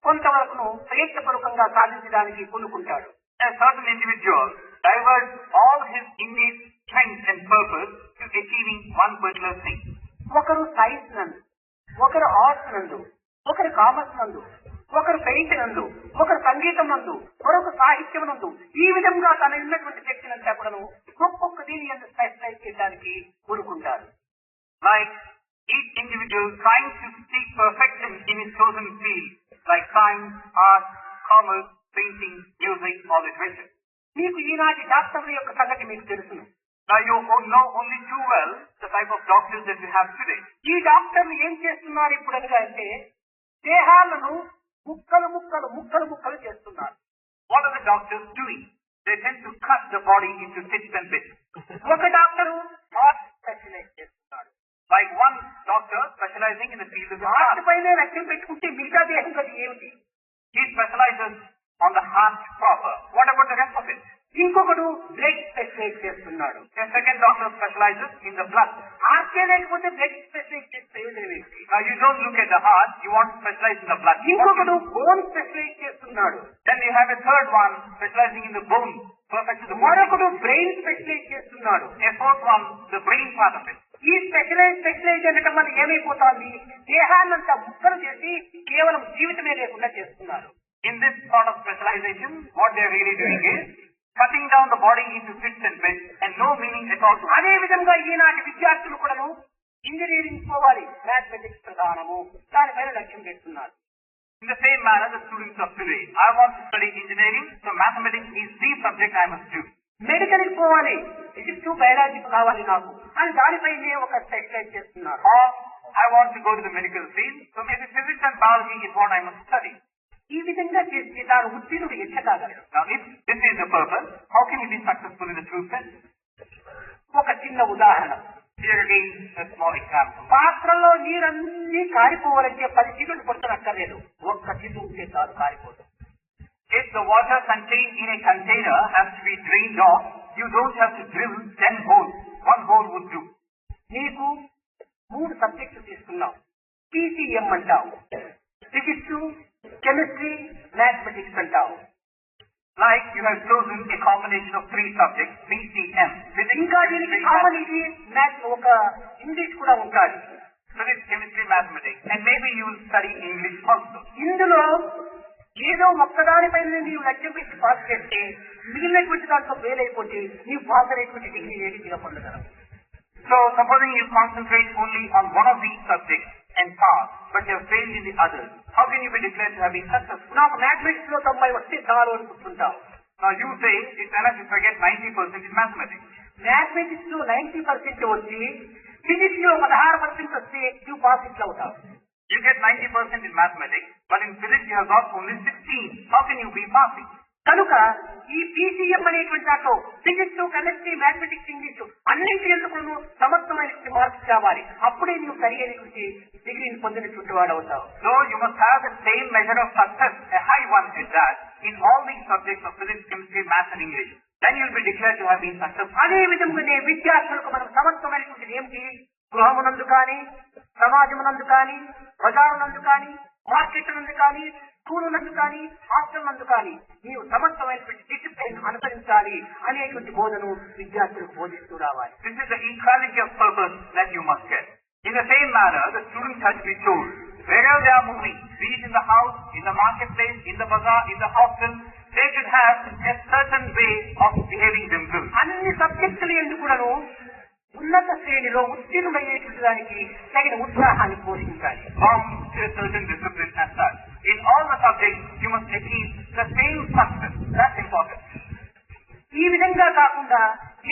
A: కొంతవరకును ప్రయత్నపూర్వకంగా సాధించడానికి పూనుకుంటాడు.
B: A certain individual diverts all his innate strength and purpose to achieving one particular thing.
A: ఒకరు సైన్స్ నందు, ఒకరు ఆర్ట్స్ నందు, ఒకరు కామర్స్ నందు, ఒకరు పెయింట్ నందు, ఒకరు సంగీతం నందు, మరొక సాహిత్యం నందు, ఈ విధంగా తన ఉన్నటువంటి శక్తినంతా కూడా ఒక్కొక్క దీని యందు స్పెషలైజ్ చేయడానికి పూనుకుంటారు.
B: Like each individual trying to seek perfection in his chosen field, like science, art, commerce, painting, music, or literature.
A: మీకు ఈనాటి డాక్టర్ల యొక్క సంగతి మీకు తెలుసును.
B: Now you know only too well the type of doctors that we have today.
A: ఈ డాక్టర్లు ఏం చేస్తున్నారు ఇప్పుడు అంటే దేహాలను ముక్కలు ముక్కలు ముక్కలు ముక్కలు చేస్తున్నారు.
B: What are the doctors doing? They tend to cut the body into bits and bits.
A: ఒక డాక్టరు హార్ట్ స్పెషలైజ్ చేస్తున్నాడు.
B: Like one doctor specializing in the field of the
A: heart
B: heart.
A: పైనే లక్ష్యం పెట్టుకుంటే మిగతా దేహం గది ఏమిటి?
B: He specializes on the heart proper. What about the rest of it?
A: ఇంకొకడు బ్లడ్ స్పెషలైజ్ చేస్తున్నాడు.
B: A second doctor specializes in the blood.
A: Heart లేకపోతే బ్లడ్ స్పెషలైజ్ చేస్తే ప్రయోజనం ఏంటి?
B: Now you don't look at the heart, you want to specialize in the blood.
A: ఇంకొకడు bone specialise చేస్తున్నాడు.
B: Then you have a third one specializing in the bone, perfect to the bone.
A: మరొకడు brain specialise చేస్తున్నాడు.
B: A fourth one, the brain part of it.
A: ఈ specialise అనటం వల్ల ఏమైపోతుంది? దేహాన్నంతా ముక్కలు చేసి కేవలం జీవితమే లేకుండా చేస్తున్నారు.
B: In this sort of specialization, what they are really doing is cutting down the body into bits and bits and no meaning at all to it.
A: అదే విధంగా ఈనాటి విద్యార్థులు కూడాను ఇంజనీరింగ్ పోవాలి, మ్యాథమెటిక్స్ ప్రధానము, దానిపైన లక్ష్యం పెడుతున్నారు.
B: In the same manner, the students of today, I want to study engineering, so mathematics is the subject I must do.
A: Medical పోవాలి, ఫిజిక్స్ బయాలజీ కావాలి నాకు అని దానిపైనే ఒక స్పెషలైజ్ చేస్తున్నారు.
B: Or I want to go to the medical field, so maybe physics and biology is what I must study.
A: ఈ విధంగా చేస్తే తాను ఉత్తీర్ణుడు ఎచ్చగాగలడు.
B: Now if this is the purpose, how can he be successful in the true sense?
A: ఒక చిన్న ఉదాహరణ.
B: Here again, a small example.
A: పాత్రలో నీరన్నీ కారిపోవాలంటే 10 చిల్లులు పడుతున్నక్కర్లేదు, ఒక్క చిల్లు ఉంటే చాలు కారిపోతుంది.
B: If the water contained in a container has to be drained off, you don't have to drill 10 holes. One hole would do.
A: నీకు 3 సబ్జెక్టులు తీసుకున్నావు, PCM అంటావు, ఫిజిక్స్, కెమిస్ట్రీ, మ్యాథమెటిక్స్ అంటావు.
B: Like you have chosen a combination of 3 subjects, PCM.
A: ఇంకా దీనికి common ఇది ఒక English కూడా ఉంటాడు.
B: Physics, chemistry, mathematics, and maybe you will study English also.
A: ఇందులో ఏదో ఒక్కదానిపైన నీవు లక్ష్యం పెట్టి పాస్ చేస్తే మిగిలినటువంటి దాంట్లో ఫెయిల్ అయిపోతే నీవు పాస్ అనేటువంటి డిగ్రీ ఏది తినపడగలవు.
B: So supposing you concentrate only on one of these subjects and pass, but you have failed in the others, how can you be declared to have been successful?
A: నాకు mathematics లో 90 వస్తే చాలు అనుకుంటుంటావు.
B: Now you say it's enough if I get 90% in mathematics.
A: Mathematics లో 90% వచ్చి physics లో 16% వస్తే నువ్వు pass ఇట్లా అవుతావు.
B: You get 90% in mathematics, but in physics you have got only 16. How can you be passing?
A: కనుక ఈ PCM అనేటువంటి దాంట్లో ఫిజిక్స్, కెమిస్ట్రీ, మ్యాథమెటిక్స్, ఇంగ్లీష్ అన్నింటి ఎందుకు సమర్థమైన మార్క్స్ కావాలి. అప్పుడే నువ్వు సరి అయినటువంటి డిగ్రీని పొందినటువంటి వాడు అవుతావు.
B: So you must have the same measure of success, a high one at that, in all these subjects of physics, chemistry, math and English. Then you will be declared to have been successful.
A: అదే విధంగానే విద్యార్థులకు మనం సమర్థమైనటువంటి ఏమిటి, గృహమునందు కానీ, సమాజమునందు కానీ, బజారునందు కానీ, market నందు కానీ, స్కూల్ నందు కానీ, హాస్టల్ నందు కానీ నీవు సమర్థమైనటువంటి డిసిప్లిన్ అనుసరించాలి అనేటువంటి బోధను విద్యార్థులకు బోధిస్తూ రావాలి.
B: This is the equality of purpose that you must get. In the same manner, the students have to be told, wherever they are moving, be it in the house, in the marketplace, in the bazaar, in the hostel, they should have a certain way of behaving themselves.
A: అన్ని సబ్జెక్టులు ఎందుకు కూడాను ఉన్నత శ్రేణిలో ఉత్తీర్ణమయ్యేటువంటి దానికి తగిన ఉత్సాహాన్ని పోషించాలి.
B: Bound to a certain discipline as such. In all the subjects, you must achieve the same success. That's important.
A: ఈ విధంగా కాకుండా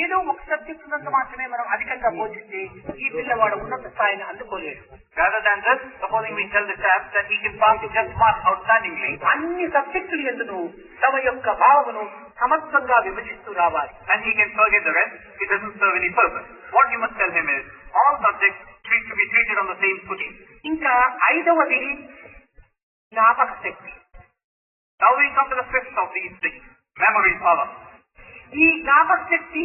A: ఏదో ఒక సబ్జెక్టు నందు మాత్రమే మనం అధికంగా బోధిస్తే ఈ పిల్లవాడు ఉన్నత స్థాయిని అందుకోలేడు.
B: Rather than this, supposing we tell the chap that he can pass just one outstandingly,
A: అన్ని సబ్జెక్టులు ఎందుకు తమ యొక్క భావమును సమర్థంగా విభజిస్తూ రావాలి.
B: and he can forget the rest, it doesn't serve any purpose. What you must tell him is, all subjects to be treated on the same footing.
A: ఇంకా 5వది జ్ఞాపక శక్తి.
B: Now we come to the 5th of these things, memory power.
A: ఈ జ్ఞాపక శక్తి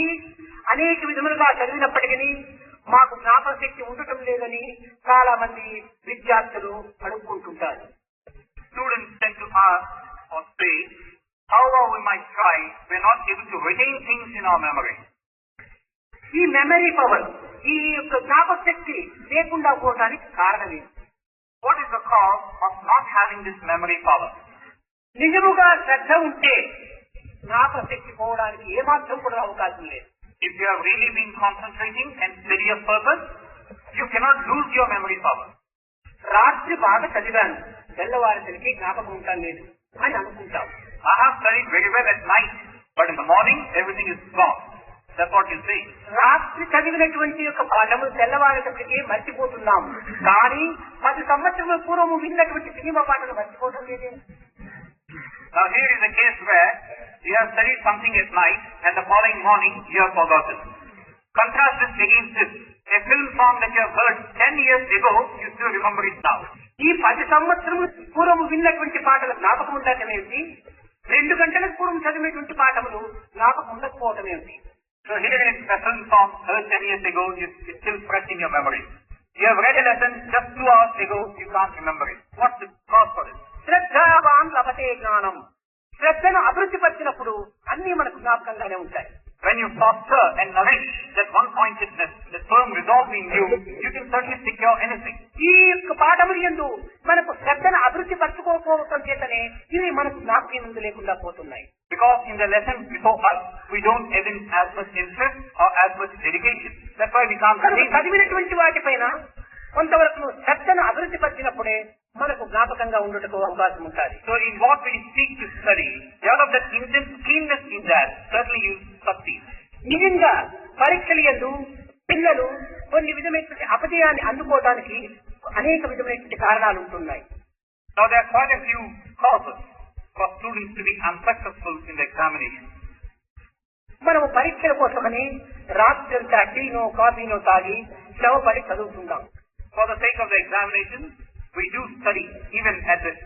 A: అనేక విధములుగా చదివినప్పటికీ మాకు జ్ఞాపక శక్తి ఉండటం లేదని చాలా మంది విద్యార్థులు అడుక్కుంటుంటారు.
B: Students tend to ask or say, however we might try, we are not able to retain things in our memory.
A: ఈ మెమరీ పవర్, ఈ యొక్క జ్ఞాపక శక్తి లేకుండా పోవడానికి కారణం ఏంటి?
B: What is the cause of not having this memory power?
A: నిజముగా శ్రద్ధ ఉంటే జ్ఞాపక శక్తి పోవడానికి ఏమాత్రం కూడా అవకాశం లేదు.
B: If you have really been concentrating and steady of purpose, you cannot lose your memory power.
A: రాత్రి బాగా చదివాను, తెల్లవారిసరికి జ్ఞాపకం ఉంటాను లేదు అని అనుకుంటాం.
B: I have studied very well at night, but in the morning everything is gone. That's what you say.
A: రాత్రి చదివినటువంటి యొక్క పాఠములు తెల్లవారేటప్పటికీ మర్చిపోతున్నాం. కానీ 10 సంవత్సరముల పూర్వము విన్నటువంటి సినిమా పాటలు మర్చిపోవడం లేదే.
B: Now here is a case where you have studied something at night and the following morning you have forgotten. Contrast this against this. A film song that you have heard 10 years ago, you still remember it now.
A: ఈ 10 సంవత్సరముల పూర్వము విన్నటువంటి పాటలు జ్ఞాపకం ఉండటం ఏమిటి? 2 గంటల పూర్వం చదివేటువంటి పాఠములు జ్ఞాపకం ఉండకపోవటం ఏమిటి?
B: So here is a film song heard 10 years ago, it's still fresh in your memory. You have read a lesson just 2 hours ago, you can't remember it. What's the cause for this?
A: శ్రద్ధావాన్ లభతే జ్ఞానం. శ్రద్ధను అభివృద్ధి పరిచినప్పుడు అన్ని మనకు జ్ఞాపకంగానే ఉంటాయి.
B: When you foster and nourish that one-pointedness, that firm resolve in you, you can certainly secure anything.
A: ఈ యొక్క పాఠములు యందు మనకు శ్రద్ధను అభివృద్ధి పరచుకోకపోవటం చేతనే ఇవి మనకు జ్ఞాపకం ముందు లేకుండా పోతున్నాయి.
B: Because in the lessons before us, we don't evince as much interest or as much dedication. That's why we can't retain.
A: చదివినటువంటి వాటిపైన కొంతవరకు శ్రద్ధను అభివృద్ధి పరిచినప్పుడే మనకు జ్ఞాపకంగా ఉండటకు అవకాశం ఉంటుంది.
B: So in what we seek to study, develop that intense keenness in that, certainly you succeed.
A: నిజంగా పరీక్షల యందు పిల్లలు కొన్ని విధమైనటువంటి అపజయాన్ని అందుకోవడానికి అనేక విధమైనటువంటి కారణాలు ఉంటున్నాయి.
B: Now there are quite a few causes for students to be unsuccessful in the examination.
A: మనము పరీక్షల కోసమని రాత్రంతా టీనో కాఫీనో తాగి శ్రమపడి చదువుతున్నాం.
B: For the sake of the examination, we do study even at this,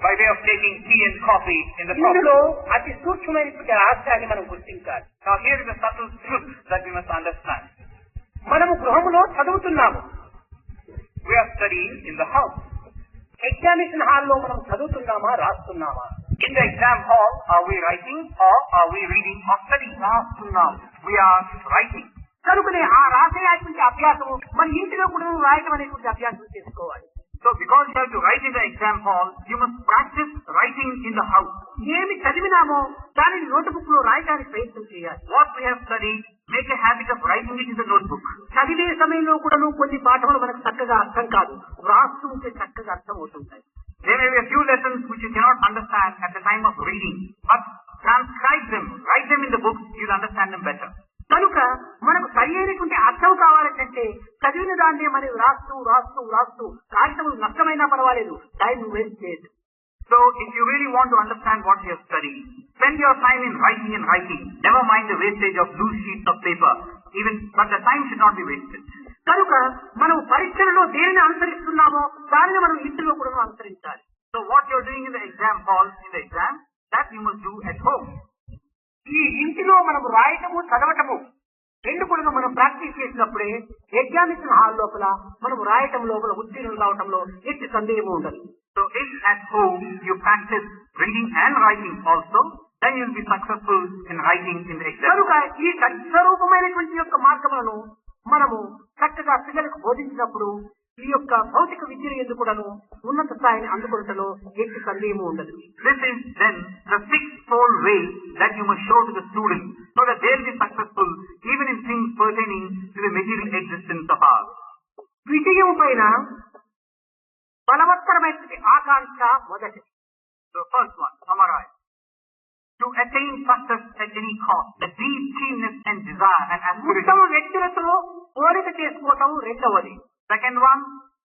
B: by way of taking tea and coffee in the
A: ఇందులో అతి సూక్ష్మమైనటువంటి రహస్యాన్ని మనం గుర్తించాలి.
B: Now here is a subtle truth that we must understand.
A: మనము గృహములో చదువుతున్నాము.
B: We are studying in the house.
A: Examination హాల్లో మనం చదువుతున్నామా, రాస్తున్నామా?
B: In the exam hall, are we writing or are we reading or studying? We are writing.
A: కనుకనే ఆ రాసేటువంటి అభ్యాసము మన ఇంటిలో కూడా రాయటం అనేటువంటి అభ్యాసం చేసుకోవాలి.
B: So because you have to write in the exam hall, you must practice writing in the house.
A: ఏమి చదివినామో దానిని నోట్బుక్ లో రాయడానికి ప్రయత్నం చేయాలి.
B: What we have studied, make a habit of writing it in the notebook.
A: చదివే సమయంలో కూడా కొన్ని పాఠములు మనకు చక్కగా అర్థం కాదు, వ్రాస్తూ ఉంటే చక్కగా అర్థం అవుతుంటాయి.
B: There may be a few lessons which you cannot understand at the time of reading, but transcribe them, write them in the book, you'll understand them better.
A: కనుక మనకు సరి అయినటువంటి అర్థం కావాలంటే చదివిన దాన్ని మనం రాస్తూ రాస్తూ రాస్తూ కాగితములు నష్టమైనా పర్వాలేదు, టైం వేస్ట్ చేయదు.
B: So if you really want to understand what you have studied, spend your time in writing and writing. Never mind the wastage of loose sheets of paper, but the time should not be wasted.
A: కనుక మనం పరీక్షలలో దేనిని అనుసరిస్తున్నామో దానిని మనం ఇంటిలో కూడా అనుసరించాలి.
B: So what you are doing in the exam hall, in the exam, that you must do at home.
A: ఈ ఇంటిలో మనం రాయటము చదవటము రెండు కూడా మనం ప్రాక్టీస్ చేసినప్పుడే ఎగ్జామినేషన్ హాల్ లోపల మనం రాయటం లోపల ఉత్తీర్ణులు కావటంలో ఎట్టి సందేహం ఉండదు.
B: So if at home you practice reading and writing also, then you will be successful in writing in the exam.
A: కనుక ఈ సత్స్వరూపమైనటువంటి యొక్క మార్గములను మనము చక్కగా పిల్లలకు బోధించినప్పుడు ఈ యొక్క భౌతిక విద్యను ఎందుకును ఉన్నత స్థాయిని అందుకొనటలో ఎట్టి సందేహం ఉండదు.
B: This is then the sixfold way that you must show to the students, so that they will be successful even in things pertaining to the material existence of ours.
A: విజయం పైన బలవత్తరమైనటువంటి ఆకాంక్ష మొదటి.
B: So first one, summarize. To attain success at any cost, the deep keenness and desire and aspiration.
A: ఉత్తమ వ్యక్తులతో పోలిక చేసుకోవటం రెండవది.
B: Second one,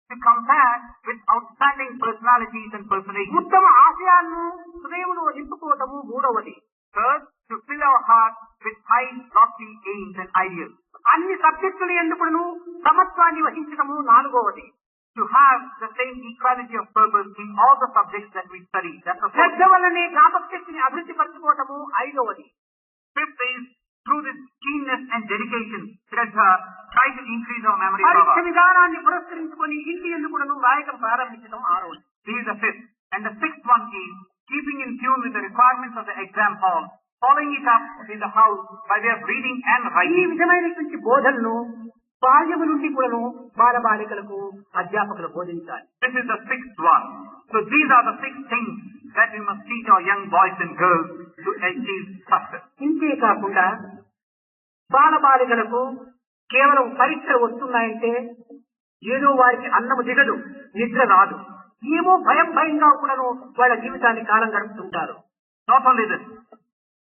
B: to compare with outstanding personalities and personations.
A: ఉత్తమ ఆశయాలను హృదయంలో నింపుకోవటము మూడవది.
B: Third, to fill our hearts with high, lofty aims and ideals.
A: అన్ని సబ్జెక్టులు ఎందుకును సమత్వాన్ని వహించటము నాలుగవది.
B: To have the same equality of purpose in all the subjects that we study. That's the fourth.
A: శ్రద్ధ వల్లనే జ్ఞాపకశక్తిని అభివృద్ధి పరచుకోవటము ఐదవది.
B: Fifth is, through this keenness and dedication, Shraddha, try to increase our memory
A: పరీక్ష
B: power.
A: విధానాన్ని పురస్కరించుకొని ఇంటి ఎందుకును రాయటం ప్రారంభించడం ఆరవది.
B: This is the fifth. And the sixth one is, keeping in tune with the requirements of the exam hall, following it up in the house by way of reading and
A: ఈ
B: writing.
A: విధమైనటువంటి బోధనను బాల్యము నుండి కూడాను బాలబాలికలకు అధ్యాపకులు బోధించాలి.
B: This is the sixth one. So these are the six things that we must teach our young boys and girls to achieve success.
A: ఇంతే కాకుండా బాలబాలికలకు కేవలం పరీక్షలు వస్తున్నాయంటే ఏదో వారికి అన్నము దిగదు, నిద్ర రాదు, ఏమో భయంగా కూడాను వాళ్ళ జీవితాన్ని కాలం గడుపుతుంటారు.
B: Not only this,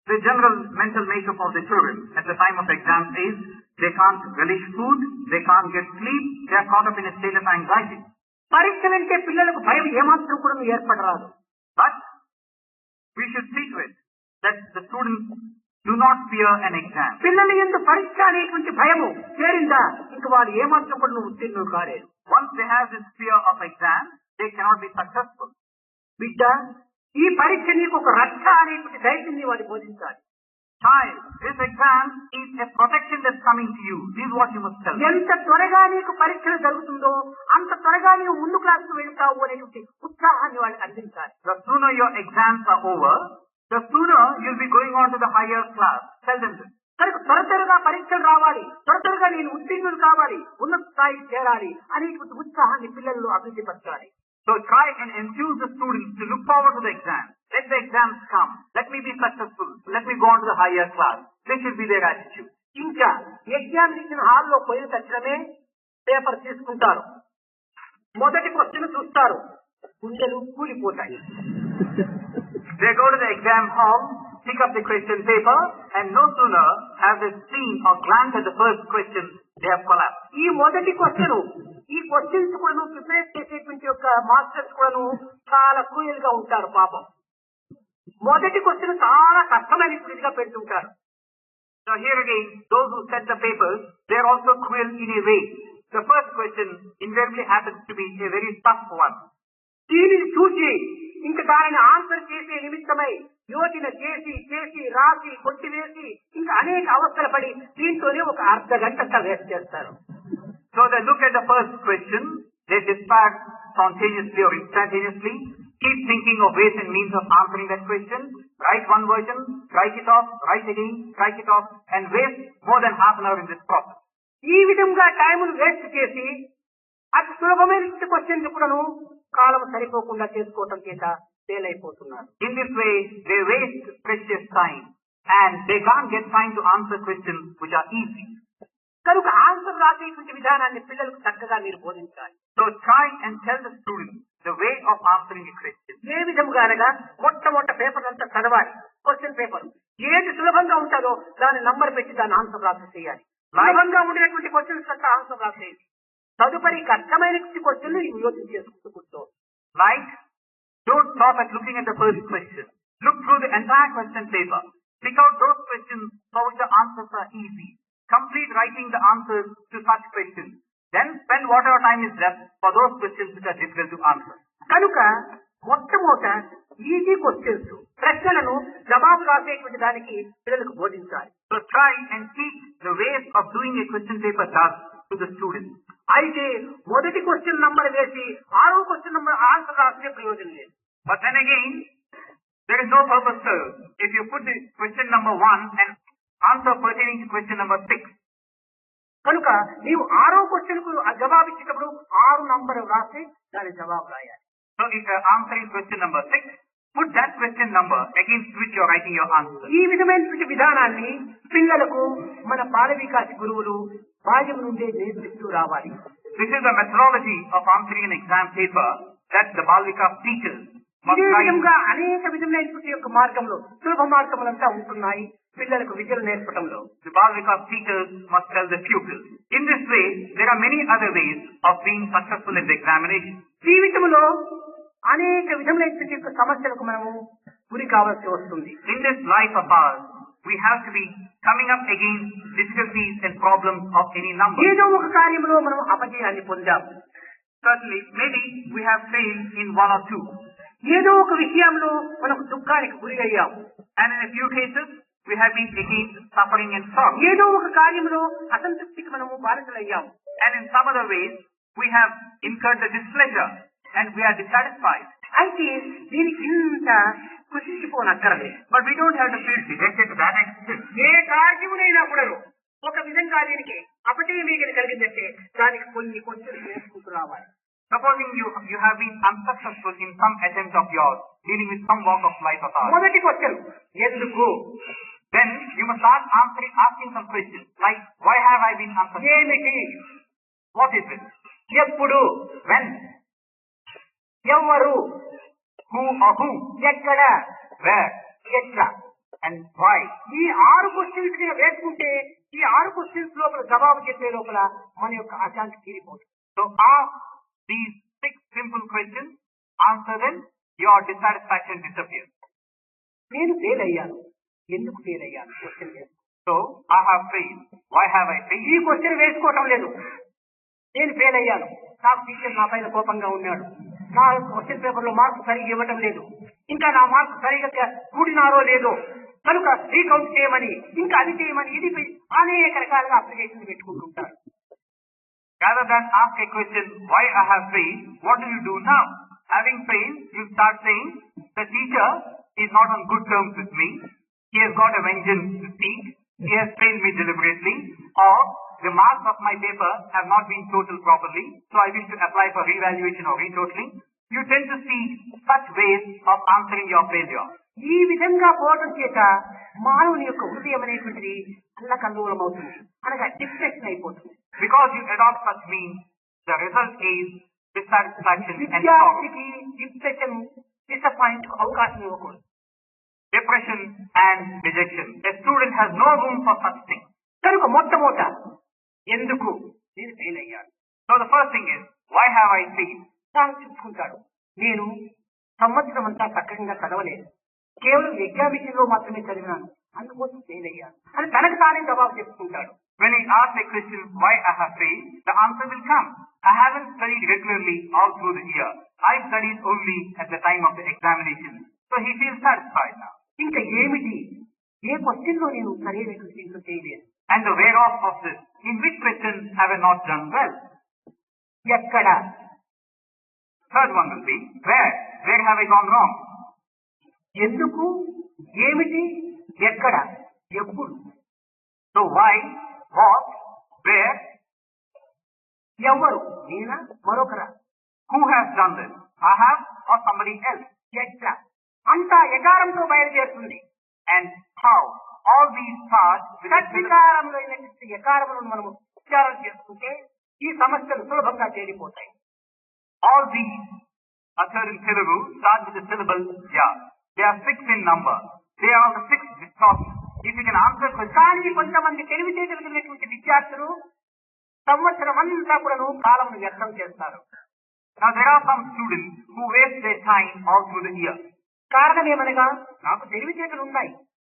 B: the general mental makeup of the children at the time of exams is they can't relish food, they can't get sleep, they are caught up in a state of anxiety.
A: పరీక్షలంటే పిల్లలకు భయం ఏమాత్రం కూడా ఏర్పడరాదు.
B: But we should see to it that the students do not fear an exam.
A: పిల్లలు ఎందుకు పరీక్ష అనేటువంటి భయము చేరిందా ఇంక వాళ్ళు ఏమాత్రం కూడా ఉత్తీర్ణులు కాలేదు.
B: Once they have this fear of exam, they cannot be successful.
A: బిడ్డ, ఈ పరీక్ష నీకు ఒక రక్ష అనేటువంటి ధైర్యాన్ని వాడు బోధించాలి.
B: Child, this exam is a protection that's coming to you. This is what you must tell.
A: ఎంత త్వరగా నీకు పరీక్షలు జరుగుతుందో అంత త్వరగా నీవు ముందు క్లాసుకు వెళ్తావు అనేటువంటి ఉత్సాహాన్ని వాళ్ళకి అందించాలి.
B: The sooner your exams are over, the sooner you'll be going on to the higher class. Tell them this.
A: కనుక త్వరగా పరీక్షలు రావాలి, త్వరగా నేను ఉత్తీర్ణులు కావాలి, ఉన్నత స్థాయికి చేరాలి అనేటువంటి ఉత్సాహాన్ని పిల్లల్లో అభివృద్ధి పరచాలి.
B: So try and enthuse the students to look forward to the exam. Let the exams come. Let me be successful. Let me go on to the higher class. This should be their attitude.
A: ఇంకా examination హాల్లో పోయిన తక్షణమే paper తీసుకుంటారు, మొదటి question చూస్తారు, గుండెలు కూలిపోతాయి.
B: They go to the exam hall, pick up the question paper, and no sooner have they seen or glanced at the first question, they have collapsed.
A: ఈ మొదటి క్వశ్చన్, ఈ క్వశ్చన్స్ కూడా ప్రిపేర్ చేసేటువంటి యొక్క మాస్టర్స్ కూడా చాలా క్రూయల్ గా ఉంటారు పాపం. మొదటి క్వశ్చన్ చాలా కష్టమైనటువంటిగా పెడుతుంటారు.
B: So here again, those who set the papers, they are also cruel in a way. The first question invariably happens to be a very tough one.
A: దీనిని చూసి ఇంకా దానిని ఆన్సర్ చేసే నిమిత్తమై యోచన చేసి రాసి కొట్టివేసి ఇంకా అనేక అవస్థలు పడి దీంతోనే ఒక అర్ధ గంట వేస్ట్ చేస్తారు.
B: So they look at the first question, they dispatch spontaneously or instantaneously, Keep thinking of ways and means of answering that question. Write one version, write it off, write again, write it off, and waste more than half an hour in this process.
A: ఈ విధంగా టైమును waste చేసి అతి సులభమైన questions కూడాను కాలం సరిపోకుండా చేసుకోవటం చేత fail అయిపోతున్నారు.
B: In this way, they waste precious time and they can't get time to answer questions which are easy.
A: కనుక ఆన్సర్ రాసేటువంటి విధానాన్ని పిల్లలకు చక్కగా మీరు బోధించాలి.
B: So try and tell the students the way of answering a question.
A: ఏ విధముగా అనగా మొట్టమొదటి paper అంతా చదవాలి. క్వశ్చన్ పేపర్ ఏది సులభంగా ఉంటుందో దాని నంబర్ పెట్టి దాని ఆన్సర్ రాసి చేయాలి. సులభంగా ఉండేటువంటి క్వశ్చన్స్ అంతా ఆన్సర్ రాసేది. తదుపరి కష్టమైన క్వశ్చన్లు యోచన చేసుకుంటూ కూర్చోవాలి.
B: Like, don't stop at looking at the first question. Look through the entire question paper. Pick out those questions for which the answers are easy. Complete writing the answers to such questions. Then spend whatever time is left for those questions which are difficult to answer.
A: కనుక మొట్టమొదట easy questions ప్రశ్నలను జవాబు రాసేటువంటి దానికి పిల్లలకు బోధించాలి.
B: So try and teach the ways of doing a question paper task to the students.
A: అయితే మొదటి question number వేసి 6వ క్వశ్చన్ నంబర్ ఆన్సర్ రాసే ప్రయోజనం లేదు.
B: But then again, there is no purpose served if you put the question number 1 and answer pertaining to question number 6.
A: కనుక నీవు 6వ క్వశ్చన్ కు జవాబు ఇచ్చేటప్పుడు 6 నంబర్ రాసి దాని జవాబు రాయాలి.
B: So if you are answering question number 6, put that question number against which you are writing your answer.
A: ఈ విధమైనటువంటి విధానాన్ని పిల్లలకు మన బాల వికాస్ గురువులు బాల్యం నుండే నేర్పిస్తూ రావాలి.
B: This is the methodology of answering an exam paper that the Bal Vikas teachers must
A: ఇదే
B: try.
A: విధంగా అనేక విధమైనటువంటి యొక్క మార్గంలో సులభ మార్గములంతా ఉంటున్నాయి పిల్లలకు విద్యను నేర్పడంలో.
B: The Bal Vikas teachers must tell the pupils. In this way, there are many other ways of being successful in the examination.
A: జీవితంలో అనేక విధములైనటువంటి యొక్క సమస్యలకు మనము గురి కావాల్సి వస్తుంది.
B: In this life of ours, we have to be coming up against difficulties and problems of any number.
A: ఏదో ఒక కార్యంలో మనం అపజయాన్ని పొందాం.
B: Certainly, maybe we have failed in one or two.
A: ఏదో ఒక విషయంలో మనకు దుఃఖానికి గురి అయ్యాం.
B: And in a few cases, we have been against suffering and sorrow.
A: ఏదో ఒక కార్యంలో అసంతృప్తికి మనము బానిసలయ్యాం.
B: And in some other ways, we have incurred the displeasure and we are dissatisfied.
A: అయితే దీనికి ఇంత కృషించిపోనక్కర్లేదు.
B: But we don't have to feel dejected to that extent.
A: ఏ కార్యమునైనా కూడా ఒక విధంగా దీనికి అపజయం కలిగిందంటే దానికి కొన్ని క్వశ్చన్స్ నేర్చుకుంటూ రావాలి.
B: Supposing you have been unsuccessful in some attempt of yours, dealing with some walk of life of ours.
A: మొదటి క్వశ్చన్ ఎందుకు?
B: Then you must start asking some questions like, why have I been unsuccessful?
A: ఏమిటి?
B: What is it?
A: ఎప్పుడు?
B: When?
A: ఎవరు?
B: Who or whom?
A: ఎక్కడ?
B: Where?
A: ఎట్లా?
B: And why?
A: ఈ 6 questions వేసుకుంటే ఈ 6 క్వశ్చన్స్ లోపల జవాబు చెప్పే లోపల మన యొక్క అశాంతి తీరిపోతుంది.
B: So ask these 6 simple questions, answer them, your dissatisfaction disappears.
A: నేను ఫెయిల్ అయ్యాను. ఎందుకు ఫెయిల్ అయ్యాను? క్వశ్చన్ వేసుకో.
B: So I have failed. Why have I failed?
A: ఈ క్వశ్చన్ వేసుకోవటం లేదు. నేను ఫెయిల్ అయ్యాను. నాకు టీచర్ నా పైన కోపంగా ఉన్నాడు. నా క్వశ్చన్ పేపర్ లో మార్క్స్ సరిగ్గా ఇవ్వటం లేదు. ఇంకా నా మార్క్స్ సరిగ్గా కూడినారో లేదో కనుక రీకౌంట్ చేయమని ఇంకా అది చేయమని ఇది అనేక రకాలుగా application పెట్టుకుంటుంటారు.
B: Rather than ask a question, why I have failed, what do you do now? Having failed, you start saying, the teacher is not on good terms with me. He has got a vengeance to seek. He has failed me deliberately. Or the marks of my paper have not been totaled properly, so I wish to apply for revaluation or retotaling. You tend to see such ways of answering your failure.
A: ఈ విధంగా పోవడం చేత మానవుని యొక్క హృదయం అనేటువంటిది అల్లకల్లోలం అవుతుంది. అనగా డిప్రెషన్ అయిపోతుంది.
B: Because you adopt such means, the result is dissatisfaction and sorrow.
A: విద్యార్థికి డిప్రెషన్ డిసప్పాయింట్ అవకాశం ఇవ్వకూడదు.
B: Depression and dejection. A student has no room for such things.
A: కనుక మొట్టమొదట ఎందుకు నేను ఫెయిల్ అయ్యాను?
B: So the first thing is, why have I failed?
A: తాను చెప్పుకుంటాడు, నేను సంవత్సరం అంతా చక్కగా చదవలేదు, కేవలం ఎగ్జామినేషన్ లో మాత్రమే చదివినాను, అందుకోసం ఫెయిల్ అయ్యాను అని తనకు తానే జవాబు చెప్పుకుంటాడు.
B: When he asks a question, why I have failed, the answer will come. I haven't studied regularly all through the year. I studied only at the time of the examination. So he feels satisfied now.
A: ఇంకా ఏమిటి? ఏ question లో నేను సరైనటువంటి ఇంట్లో చేయలేదు.
B: And the whereof of this, in which question have I not done well?
A: ఎక్కడ?
B: Third one will be, where have I gone wrong?
A: ఎందుకు, ఏమిటి, ఎక్కడ, ఎప్పుడు.
B: So why, what, where,
A: ఎవరు, నేనా మరొకరా,
B: who has done this? I have or somebody else?
A: ఎట్లా, అంతా ఎకారంతో బయలుదేరుతుంది.
B: And how? All these parts with
A: షడ్వికారంలో ఎకారములను మనము ఉచ్చారణ చేసుకుంటే ఈ సమస్యలు సులభంగా తేలిపోతాయి.
B: all these uttered in Telugu start with the syllable ya. They are 6 in number. They are the 6 distortions. If you can answer questions.
A: కానీ కొంతమంది తెలివితేటలు కలిగినటువంటి విద్యార్థులు సంవత్సరం అంతా కూడాను కాలమును వ్యర్థం చేస్తారు.
B: Now there are some students who waste their time all through the year.
A: కారణం ఏమనగా, నాకు తెలివితేటలు ఉన్నాయి,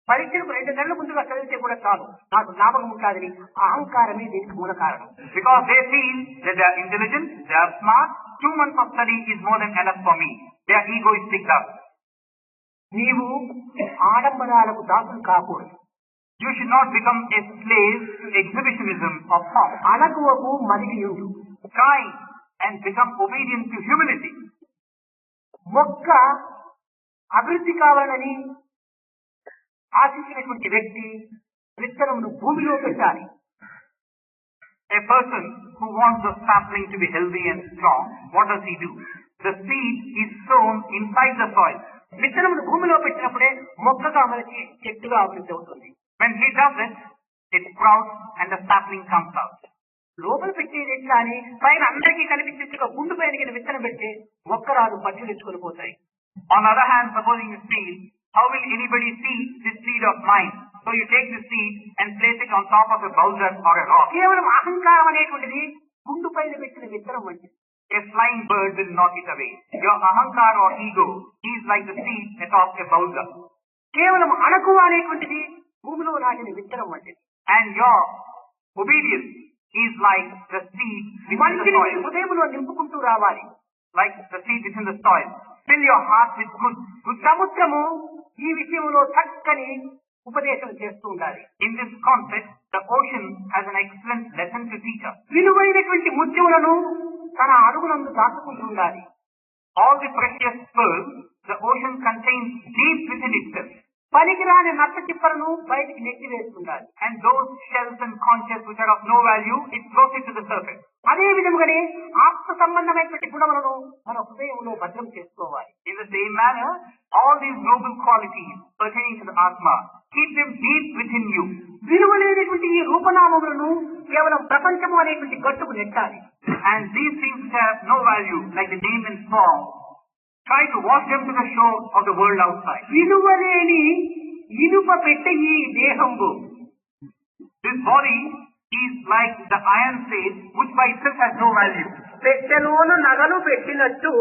A: పరీక్షలకు 2 నెలల ముందుగా చదివితే కూడా చాలు, నాకు జ్ఞాపకం ఉంటుందని అహంకారమే దీనికి మూల కారణం.
B: Because they feel that they are intelligent, they are smart, 2 months of study is more than enough for me. Their ego is picked up.
A: నీవు ఆడంబరాలకు దాసులు కాకూడదు.
B: You should not become a slave to exhibitionism of form.
A: అణకువకు మదిగియుండు.
B: Try and become obedient to humility.
A: మొక్క అభివృద్ధి కావాలని ఆశించినటువంటి వ్యక్తి విత్తనమును భూమిలో పెట్టాలి.
B: A person who wants the sapling to be healthy and strong, what does he do? The seed is sown inside the soil.
A: విత్తనమును భూమిలో పెట్టినప్పుడే మొక్కగా అమర్చి చెట్టుగా అభివృద్ధి అవుతుంది.
B: When he does it, it sprouts and the sapling comes out.
A: లోపల పెట్టేది ఎట్లా అని పైన అందరికీ కనిపించేట్టుగా గుండు పైన విత్తనం పెడితే మొక్క రాదు, పట్టులు ఎత్తుకొని పోతాయి.
B: On the other hand, supposing you seed, how will anybody see this seed of mine? So you take the seed and place it on top of a boulder or a rock.
A: కేవలం అహంకారం అనేటువంటిది గుండు పైన పెట్టిన విత్తనం వంటిది.
B: A flying bird will knock it away. Your ahankar or ego is like the seed atop a boulder.
A: కేవలం అణకువ అనేటువంటిది భూమిలో నాటిన విత్తనం వంటిది.
B: And your obedience is like the seed within the soil.
A: హృదయంలో నింపుకుంటూ రావాలి.
B: Like the seed within the soil. Fill your heart with good.
A: సముద్రము ఈ విషయంలో చక్కని ఉపదేశం చేస్తూ ఉండాలి.
B: In this context, the ocean has an excellent lesson to teach us.
A: విలువైనటువంటి ముత్యములను తన అడుగునందు దాచుకుంటూ ఉండాలి.
B: All the precious pearls the ocean contains deep within itself.
A: పనికిరాని నత్త చిప్పలను బయటికి నెట్టివేస్తుండాలి.
B: And those shells and conches which are of no value, it throws it to the surface.
A: అదే విధముగానే ఆత్మ సంబంధమైనటువంటి గుణములను మన హృదయంలో భద్రం చేసుకోవాలి.
B: In the same manner, all these noble qualities pertaining to the Atma, keep them deep within you.
A: విలువలేనటువంటి ఈ రూపనామములను కేవలం ప్రపంచము అనేటువంటి గట్టుకు నెట్టాలి.
B: And these things which have no value, like the name and form, try to wash them to the shore of the world outside.
A: విలువలేని ఇనుప పెట్టె ఈ దేహంబు.
B: This body is like the iron plate which by itself has no value.
A: పెట్టెలోను నగలు పెట్టినట్టు,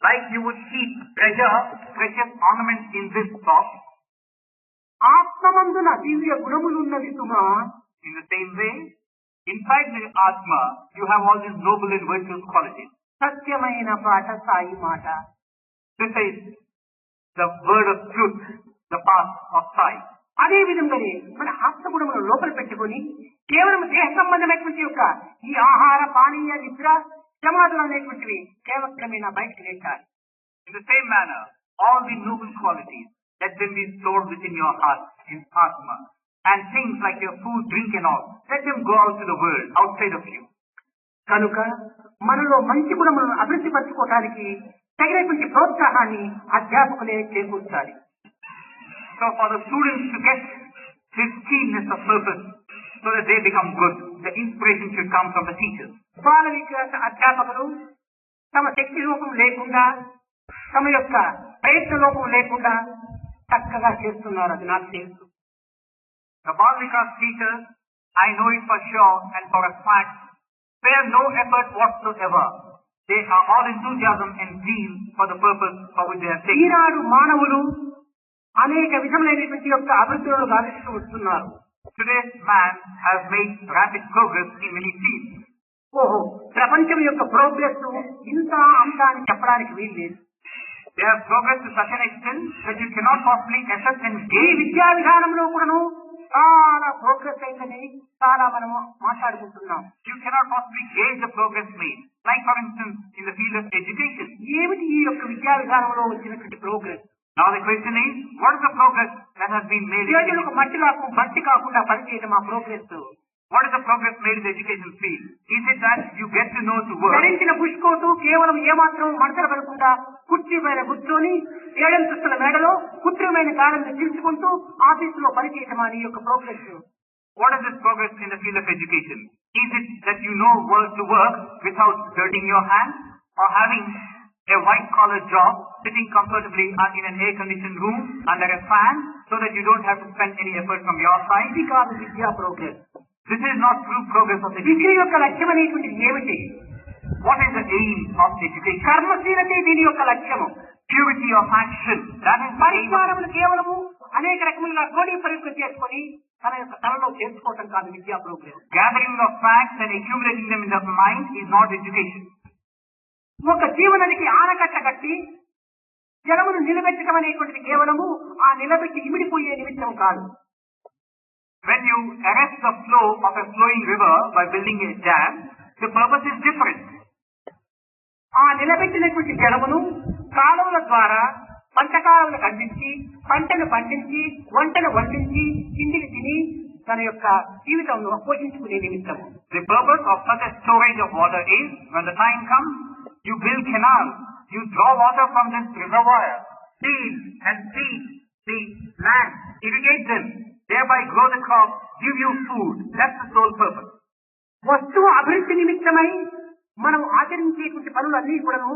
B: Like you would keep treasure, precious ornaments in this box.
A: ఆత్మమందున Divya గుణములున్నవి Suma.
B: In the same way, inside the Atma, you have all these noble and virtuous qualities.
A: సత్యమైన పాట సాయి మాట.
B: This is the word of truth, the path of Sai.
A: అదే విధంగానే మన ఆత్మగుణమును లోపల పెట్టుకుని కేవలం దేహ సంబంధమైనటువంటి యొక్క ఈ ఆహార పానీయ నిద్ర సమాధులు అనేటువంటివి కేవలక్రమేణా బయటకు నెట్టాలి.
B: In the same manner, all the noble qualities, let them be stored within your heart in Atma. And things like your food, drink and all, let them go out to the world, outside of you.
A: కనుక మనలో మంచి గుణములను అభివృద్ధి పరచుకోవడానికి తగినటువంటి ప్రోత్సాహాన్ని అధ్యాపకులే చేకూర్చాలి.
B: So for the students to get this keenness of purpose, so that they become good, the inspiration should come from the teachers.
A: బాల విద్యాస అధ్యాపకులు తమ శక్తి లోపం లేకుండా, తమ యొక్క ప్రయత్న లోపం లేకుండా చక్కగా చేస్తున్నారు, అది నాకు తెలుసు.
B: The Bal Vikas teachers, I know it for sure and for a fact, spare no effort whatsoever. They are all enthusiasm and zeal for the purpose for which they have taken.
A: ఈనాడు మానవులు అనేక విధములైనటువంటి యొక్క అభివృద్ధులను సాధిస్తూ వస్తున్నారు.
B: Today's man has made rapid progress in many fields.
A: ఓహో, ప్రపంచం యొక్క progress ఇంత అంత అని చెప్పడానికి వీలు లేదు.
B: They have progressed to such an extent that you cannot possibly assess and
A: ఈ
B: gauge.
A: విద్యా విధానంలో కూడాను చాలా ప్రోగ్రెస్ అయిందని చాలా మనము మాట్లాడుకుంటున్నాం.
B: You cannot possibly gauge the progress made. Like for instance, in the field of education.
A: ఏమిటి ఈ యొక్క విద్యా విధానంలో వచ్చినటువంటి progress?
B: Now the question is, what is the progress that has been made?
A: ప్రజలకు మట్టి కాకుండా పనిచేయడం ఆ progress.
B: What is the progress made in the education field? Is it that you get to know to work?
A: ధరించిన పుష్కోటు కేవలం ఏమాత్రం మడతలు పడకుండా కుర్చీ పైన కూర్చొని ఏడంతస్తుల మేడలో కృత్రిమైన గాఢంగా తీసుకుంటూ ఆఫీసులో పనిచేయడం అనే యొక్క progress.
B: What is this progress in the field of education? Is it that you know to work without dirtying your hands, or having a white-collar job, sitting comfortably in an air-conditioned room under a fan, so that you don't have to spend any effort from your side?
A: ఇది కాదు విద్యా progress.
B: This is not true progress of
A: Vidya
B: education.
A: యొక్క లక్ష్యం అనేటువంటిది ఏమిటి?
B: What is the aim of education?
A: కర్మశీలతే దీని యొక్క లక్ష్యము.
B: Purity of action. That is the aim.
A: పరిష్కారములు కేవలము అనేక రకములుగా క్రోడీకరణ చేసుకొని తన యొక్క తలలో చేసుకోవటం కాదు విద్యా progress.
B: Gathering of facts and accumulating them in the mind is not education.
A: ఒక జీవనదికి ఆనకట్ట కట్టి జలమును నిలబెట్టడం అనేటువంటిది కేవలము ఆ నిలబెట్టి ఇమిడిపోయే నిమిత్తం కాదు.
B: When you arrest the flow of a flowing river by building a dam, the purpose is different.
A: ఆ నిలబెట్టినటువంటి జలమును కాలువల ద్వారా పంటకాలువలకు అందించి పంటను పండించి వంటను వండించి ఇంటికి తిని తన యొక్క జీవితంలో పోషించుకునే నిమిత్తము.
B: The purpose of such a storage of water is, when the time comes, you build canals, you draw water from this reservoir, seed and seed the land, irrigate them, thereby grow the crop, give you food. That's the sole purpose.
A: వస్తువు అభివృద్ధి నిమిత్తమై మనం ఆచరించేటువంటి పనులన్నీ కూడాను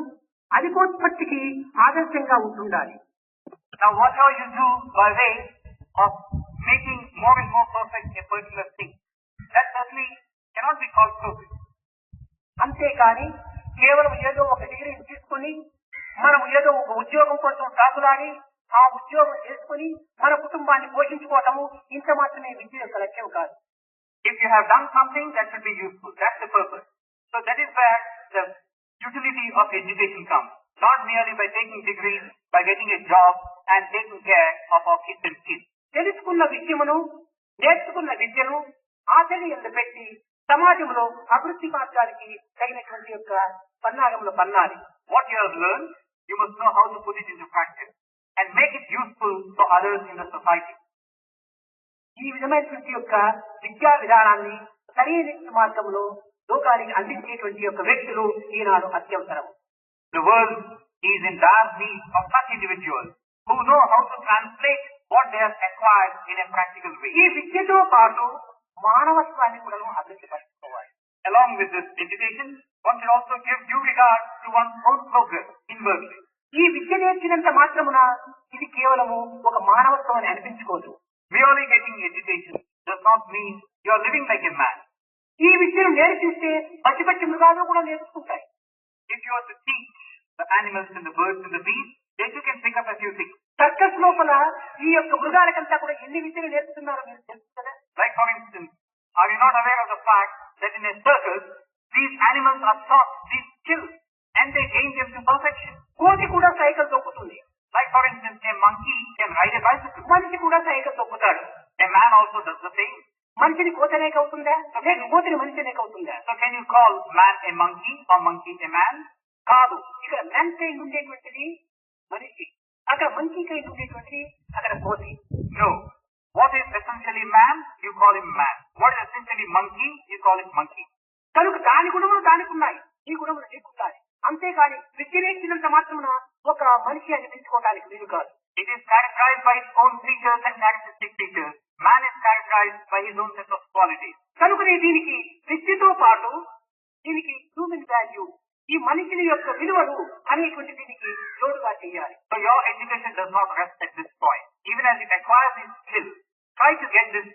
A: అధికోత్పత్తికి ఆదర్శంగా ఉంటుండాలి.
B: Now whatever you do by way of making more and more perfect a particular thing, that certainly cannot be called progress.
A: అంతేకాని కేవలం ఏదో ఒక డిగ్రీ తీసుకుని మనం ఏదో ఒక ఉద్యోగం కోసం సాగులాడి ఆ ఉద్యోగం చేసుకుని మన కుటుంబాన్ని పోషించుకోవటము ఇంత మాత్రమే విద్య యొక్క లక్ష్యం కాదు.
B: If you have done something, that should be useful. That's the purpose. So that is where the utility of education comes. Not merely by taking degrees, by getting a job and taking care of our kids and kids.
A: తెలుసుకున్న విద్యమును నేర్చుకున్న విద్యను ఆచరణలో పెట్టి సమాజంలో అభివృద్ధి మార్గానికి తగినటువంటి యొక్క పన్నాగంలో పన్నాలి.
B: What you have learned, you must know how to put it into practice and make it useful for others in the society.
A: ఈ విధమైనటువంటి యొక్క విద్యా విధానాన్ని సరైన మార్గంలో లోకానికి అందించేటువంటి యొక్క వ్యక్తులు ఈనాడు అత్యవసరం.
B: The world is in dire need of such individuals who know how to translate what they have acquired in a practical way.
A: ఈ విద్యతో పాటు మానవత్వాన్ని కూడా అభివృద్ధి పరచుకోవాలి.
B: Along with this education, one should also give due regard to one's own progress inwardly.
A: ఈ విద్య నేర్చినంత మాత్రమున ఇది కేవలము ఒక మానవత్వం అని అనిపించుకోదు.
B: Merely getting education does not mean you are living like a man.
A: ఈ విద్యను నేర్పిస్తే పచ్చిపట్టి మృగాలు కూడా నేర్చుకుంటాయి.
B: If you are to teach the animals and the birds and the beasts, they too can pick up a few things.
A: Circus లోపల ఈ యొక్క మృగాలకంతా కూడా ఎన్ని విద్యలు నేర్పుతున్నారో మీరు తెలుసు కదా.
B: Like for instance, are you not aware of the fact that in a circus, these animals are taught these skills and they gain them to perfection?
A: కోతి కూడా cycle తొక్కుతుంది.
B: Like for instance, a monkey can ride a bicycle.
A: మనిషి కూడా cycle తొక్కుతాడు.
B: A man also does the same.
A: మనిషిని కోతనేక అవుతుందా, లేక కోతిని మనిషినేక అవుతుందా?
B: So can you call man a monkey or monkey a man?
A: కాదు. ఇక్కడ మ్యాన్ కైండ్ ఉండేటువంటిది మనిషి, అక్కడ మంకీ కైండ్ ఉండేటువంటిది అక్కడ కోతి.
B: No. What is essentially man, you call him man. What is essentially monkey, you call it monkey.
A: కనుక దాని గుణములు దానికి ఉన్నాయి, ఈ గుణములు నీకున్నాయి. అంతేగాని విద్య నేర్చినంత మాత్రమున ఒక మనిషి అనిపించుకోవడానికి వీలు కాదు.
B: It is characterized by its own features and characteristic features. Man is characterized by his own set of qualities.
A: కనుకనే దీనికి విద్యతో పాటు దీనికి హ్యూమన్ వాల్యూ, ఈ మనిషిని యొక్క విలువలు అనేటువంటి దీనికి జోడుగా చేయాలి.
B: So your education does not rest at this point. Even as it acquires these skills, try to get this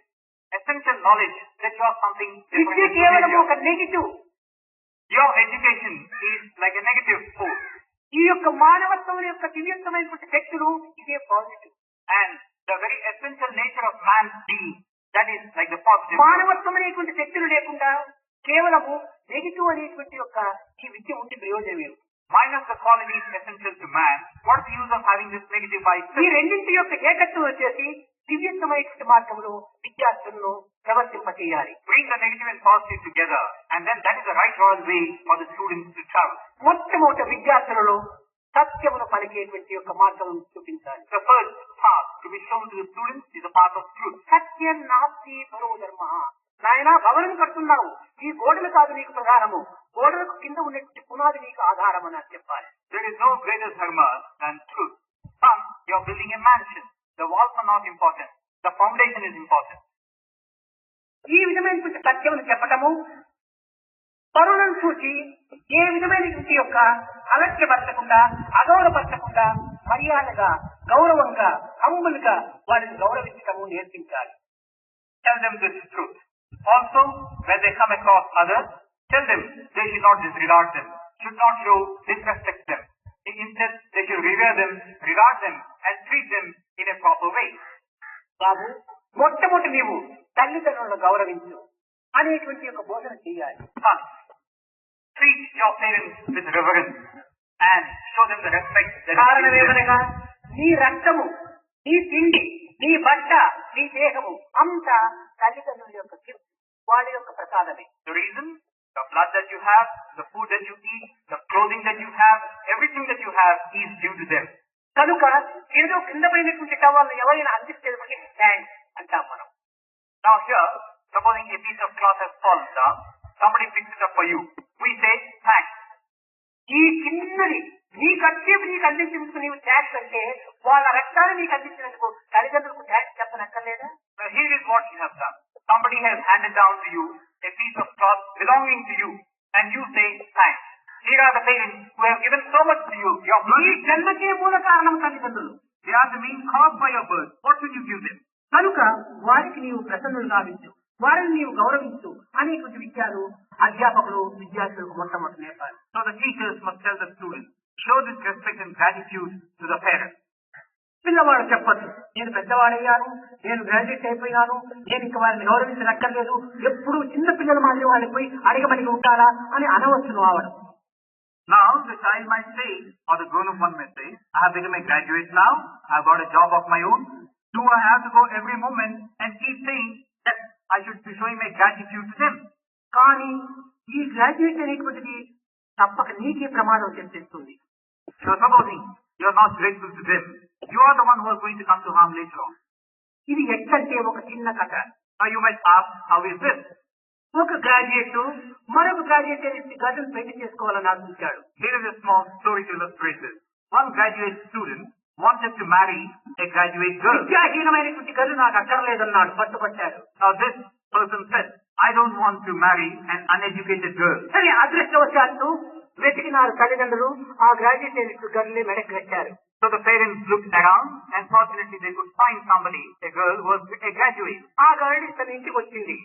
B: essential knowledge that you are something different.
A: విద్య కేవలం ఒక negative.
B: Your education is like a negative force.
A: ఈ యొక్క మానవత్వం యొక్క దివ్యత్వమైనటువంటి శక్తులు ఇదే positive.
B: And the very essential nature of man's being, that is like the positive.
A: మానవత్వం అనేటువంటి శక్తులు లేకుండా కేవలము నెగిటివ్ అనేటువంటి యొక్క ఈ విద్య ఉంటే ప్రయోజనం ఏమి?
B: Minus the qualities essential to man, what is the use of having this negative vibe?
A: ఈ రెండింటి యొక్క ఏకత్వం వచ్చేసి దివ్యమైనటువంటి మార్గంలో విద్యార్థులను ప్రవర్తింపచేయాలి.
B: Bring the negative and positive together, and then that is the right royal way for the students to travel.
A: మొట్టమొదటి విద్యార్థులలో సత్యమును పలికేటువంటి యొక్క మార్గం చూపించాలి.
B: The first path to be shown to the students is the path of truth.
A: సత్యం నాస్తి పరో ధర్మ. నాయన భవనం కడుతున్నావు, ఈ గోడలు కాదు నీకు ప్రధానము, గోడలకు కింద ఉన్నటువంటి పునాది నీకు ఆధారం అని చెప్పాలి.
B: There is no greater dharma than truth. Son, you are building a mansion. The walls are not important. The foundation is important.
A: ఈ విధమైనటువంటి సత్యమును చెప్పటము పరులను చూసి ఏ విధమైనటువంటి యొక్క అలక్ష్యపరచకుండా, అగౌరవపరచకుండా, మర్యాదగా, గౌరవంగా, హంబులుగా వారిని గౌరవించటము నేర్పించాలి.
B: Tell them this truth. Also, when they come across others, tell them they should not disregard them, should not show disrespect them. Instead, they should revere them, regard them, and treat them in a proper way.
A: బాబు, మొట్టమొదటి నీవు తల్లిదండ్రులను గౌరవించు అనేటువంటి యొక్క బోధన చేయాలి.
B: Son, treat your parents with reverence and show them the respect that
A: కారణమేమనగా నీ రక్తము, నీ తిండి, నీ బట్ట, నీ దేహము అంతా తల్లిదండ్రుల యొక్క గిఫ్ట్, వాళ్ళ యొక్క ప్రసాదమే.
B: The reason, the blood that you have, the food that you eat, the clothing that you have, everything that you have is due to them.
A: కనుక ఏదో కింద పడినటువంటి టవల్ని ఎవరైనా అందించేది థ్యాంక్స్ అంటాం మనం.
B: Now here, supposing a piece of cloth has fallen down, somebody picks it up for you. We say thanks.
A: ఈ చిన్నది నీ ఖర్చేపు నీకు అందించినందుకు నీవు థ్యాంక్స్ అంటే వాళ్ళ రక్తాన్ని నీకు అందించినందుకు తల్లిదండ్రులకు thanks చెప్పనక్కర్లేదా?
B: Now here is what you have done. Somebody has handed down to you a piece of cloth belonging to you, and you say thanks. Here are the parents who have given so much to you. Your
A: ఈ జన్మకే మూల కారణం తల్లిదండ్రులు.
B: They are the main cause by your birth. What will you give them?
A: కనుక వారికి నీవు ప్రసన్నులు గావించు, వారిని నీవు గౌరవించు అనేటువంటి విషయాలు అధ్యాపకులు విద్యార్థులకు మొట్టమొదటి నేర్పాలి.
B: So the teachers must tell the students, show this respect and gratitude to the parents.
A: పిల్లవాడు చెప్పచ్చు, నేను పెద్దవాడయ్యాను, నేను గ్రాడ్యుయేట్ అయిపోయినాను, నేను ఇంక వారిని గౌరవించనక్కర్లేదు, ఎప్పుడు చిన్న పిల్లల మాదిరి వాళ్ళకి పోయి అడగబడి ఉంటారా అని అనవచ్చును ఆవడం.
B: Now the child might say, or the grown-up one may say, I have become a graduate now, I have got a job of my own. Do I have to go every moment and keep saying that I should be showing my gratitude to them?
A: కానీ ఈ graduate అనేటువంటిది తప్పక నీకే ప్రమాదం తెప్పిస్తుంది.
B: So supposing you are not grateful to them, you are the one who is going to come to harm later on.
A: ఇది ఎక్కడంటే ఒక చిన్న కథ.
B: Now you might ask, how is this?
A: ఒక గ్రాడ్యుయేట్ మరొక గ్రాడ్యుయేట్ అనేది గర్ల్ని పెళ్లి చేసుకోవాలని ఆశించాడు.
B: Here is a small story to illustrate this. One graduate student wanted to marry a graduate girl.
A: విద్యాహీనమైనటువంటి గర్ల్ నాకు అక్కర్లేదన్నాడు, పట్టుపట్టాడు.
B: Now this person said, I don't want to marry an uneducated girl.
A: సరే, అదృష్టవశాత్తు వెతికినారు తల్లిదండ్రులు, ఆ గ్రాడ్యుయేట్ అయినటువంటి గర్ల్ని మెడకు కట్టారు.
B: So the parents looked around and fortunately they could find somebody, a girl who was a graduate.
A: ఆ గర్ల్ తన ఇంటికి వచ్చింది.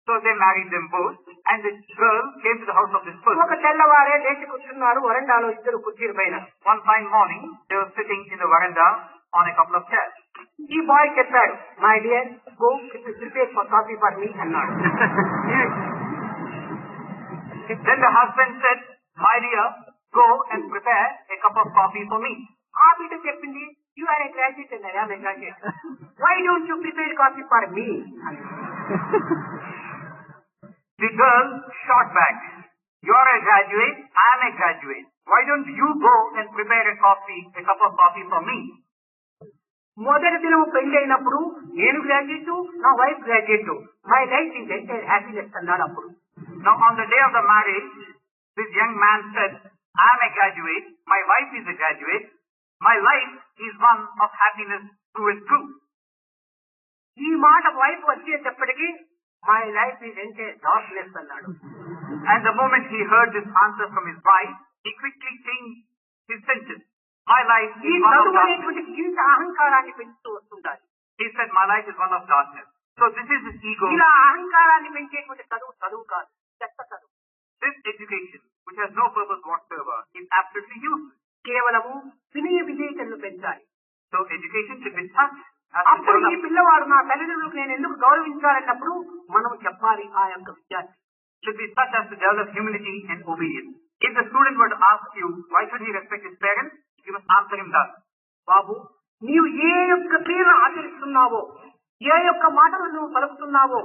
B: So they married them both and the girl came to the house of this person.
A: ఒక తెల్లవారే లేచి కూర్చున్నారు వరండాలో ఇద్దరు కుర్చీల పైన.
B: One fine morning they were sitting in the veranda on a couple of chairs.
A: ఈ బాయ్ చెప్పాడు, my dear go prepare for coffee for మీ అన్నాడు.
B: Then the husband said, my dear, go and prepare a cup of coffee for me.
A: ఆ బిడ్డ చెప్పింది, you are a graduate and I am a graduate, why don't you prepare coffee for me?
B: The girl shot back, you are a graduate, I am a graduate. Why don't you go and prepare a cup of coffee for me?
A: మొదటి దినం పెళ్లి అయినప్పుడు నేను graduate, నా wife graduate, my life is entire happiness అన్నాడు. అప్పుడు
B: Now on the day of the marriage, this young man said, I am a graduate, my wife is a graduate, my life is one of happiness through and through.
A: ఈ మాట wife వచ్చేటప్పటికి my life is entire darkness అన్నాడు.
B: And the moment he heard this answer from his wife, he quickly changed his sentence. My life
A: ఈ
B: is one of
A: చదువు
B: darkness.
A: అనేటువంటి ఇంత అహంకారాన్ని పెంచుతూ వస్తుంటారు.
B: He said, my life is one of darkness. So this is his ego.
A: ఇలా అహంకారాన్ని పెంచేటువంటి చదువు కాదు, చెత్త చదువు.
B: This education, which has no purpose whatsoever, is absolutely useless.
A: కేవలము వినయ విధేయతలను పెంచాలి.
B: So education should be such as to
A: అప్పుడు ఈ
B: develop,
A: పిల్లవాడు నా తల్లిదండ్రులకు నేను ఎందుకు గౌరవించాలన్నప్పుడు మనం చెప్పాలి ఆ యొక్క విద్యార్థి.
B: should be such as to develop humility and obedience. If the student were to ask you, why should he respect his parents? You must answer him thus.
A: బాబు, నీవు ఏ యొక్క క్రియను ఆచరిస్తున్నావో ఏ యొక్క మాటలు నువ్వు పలుకుతున్నావో,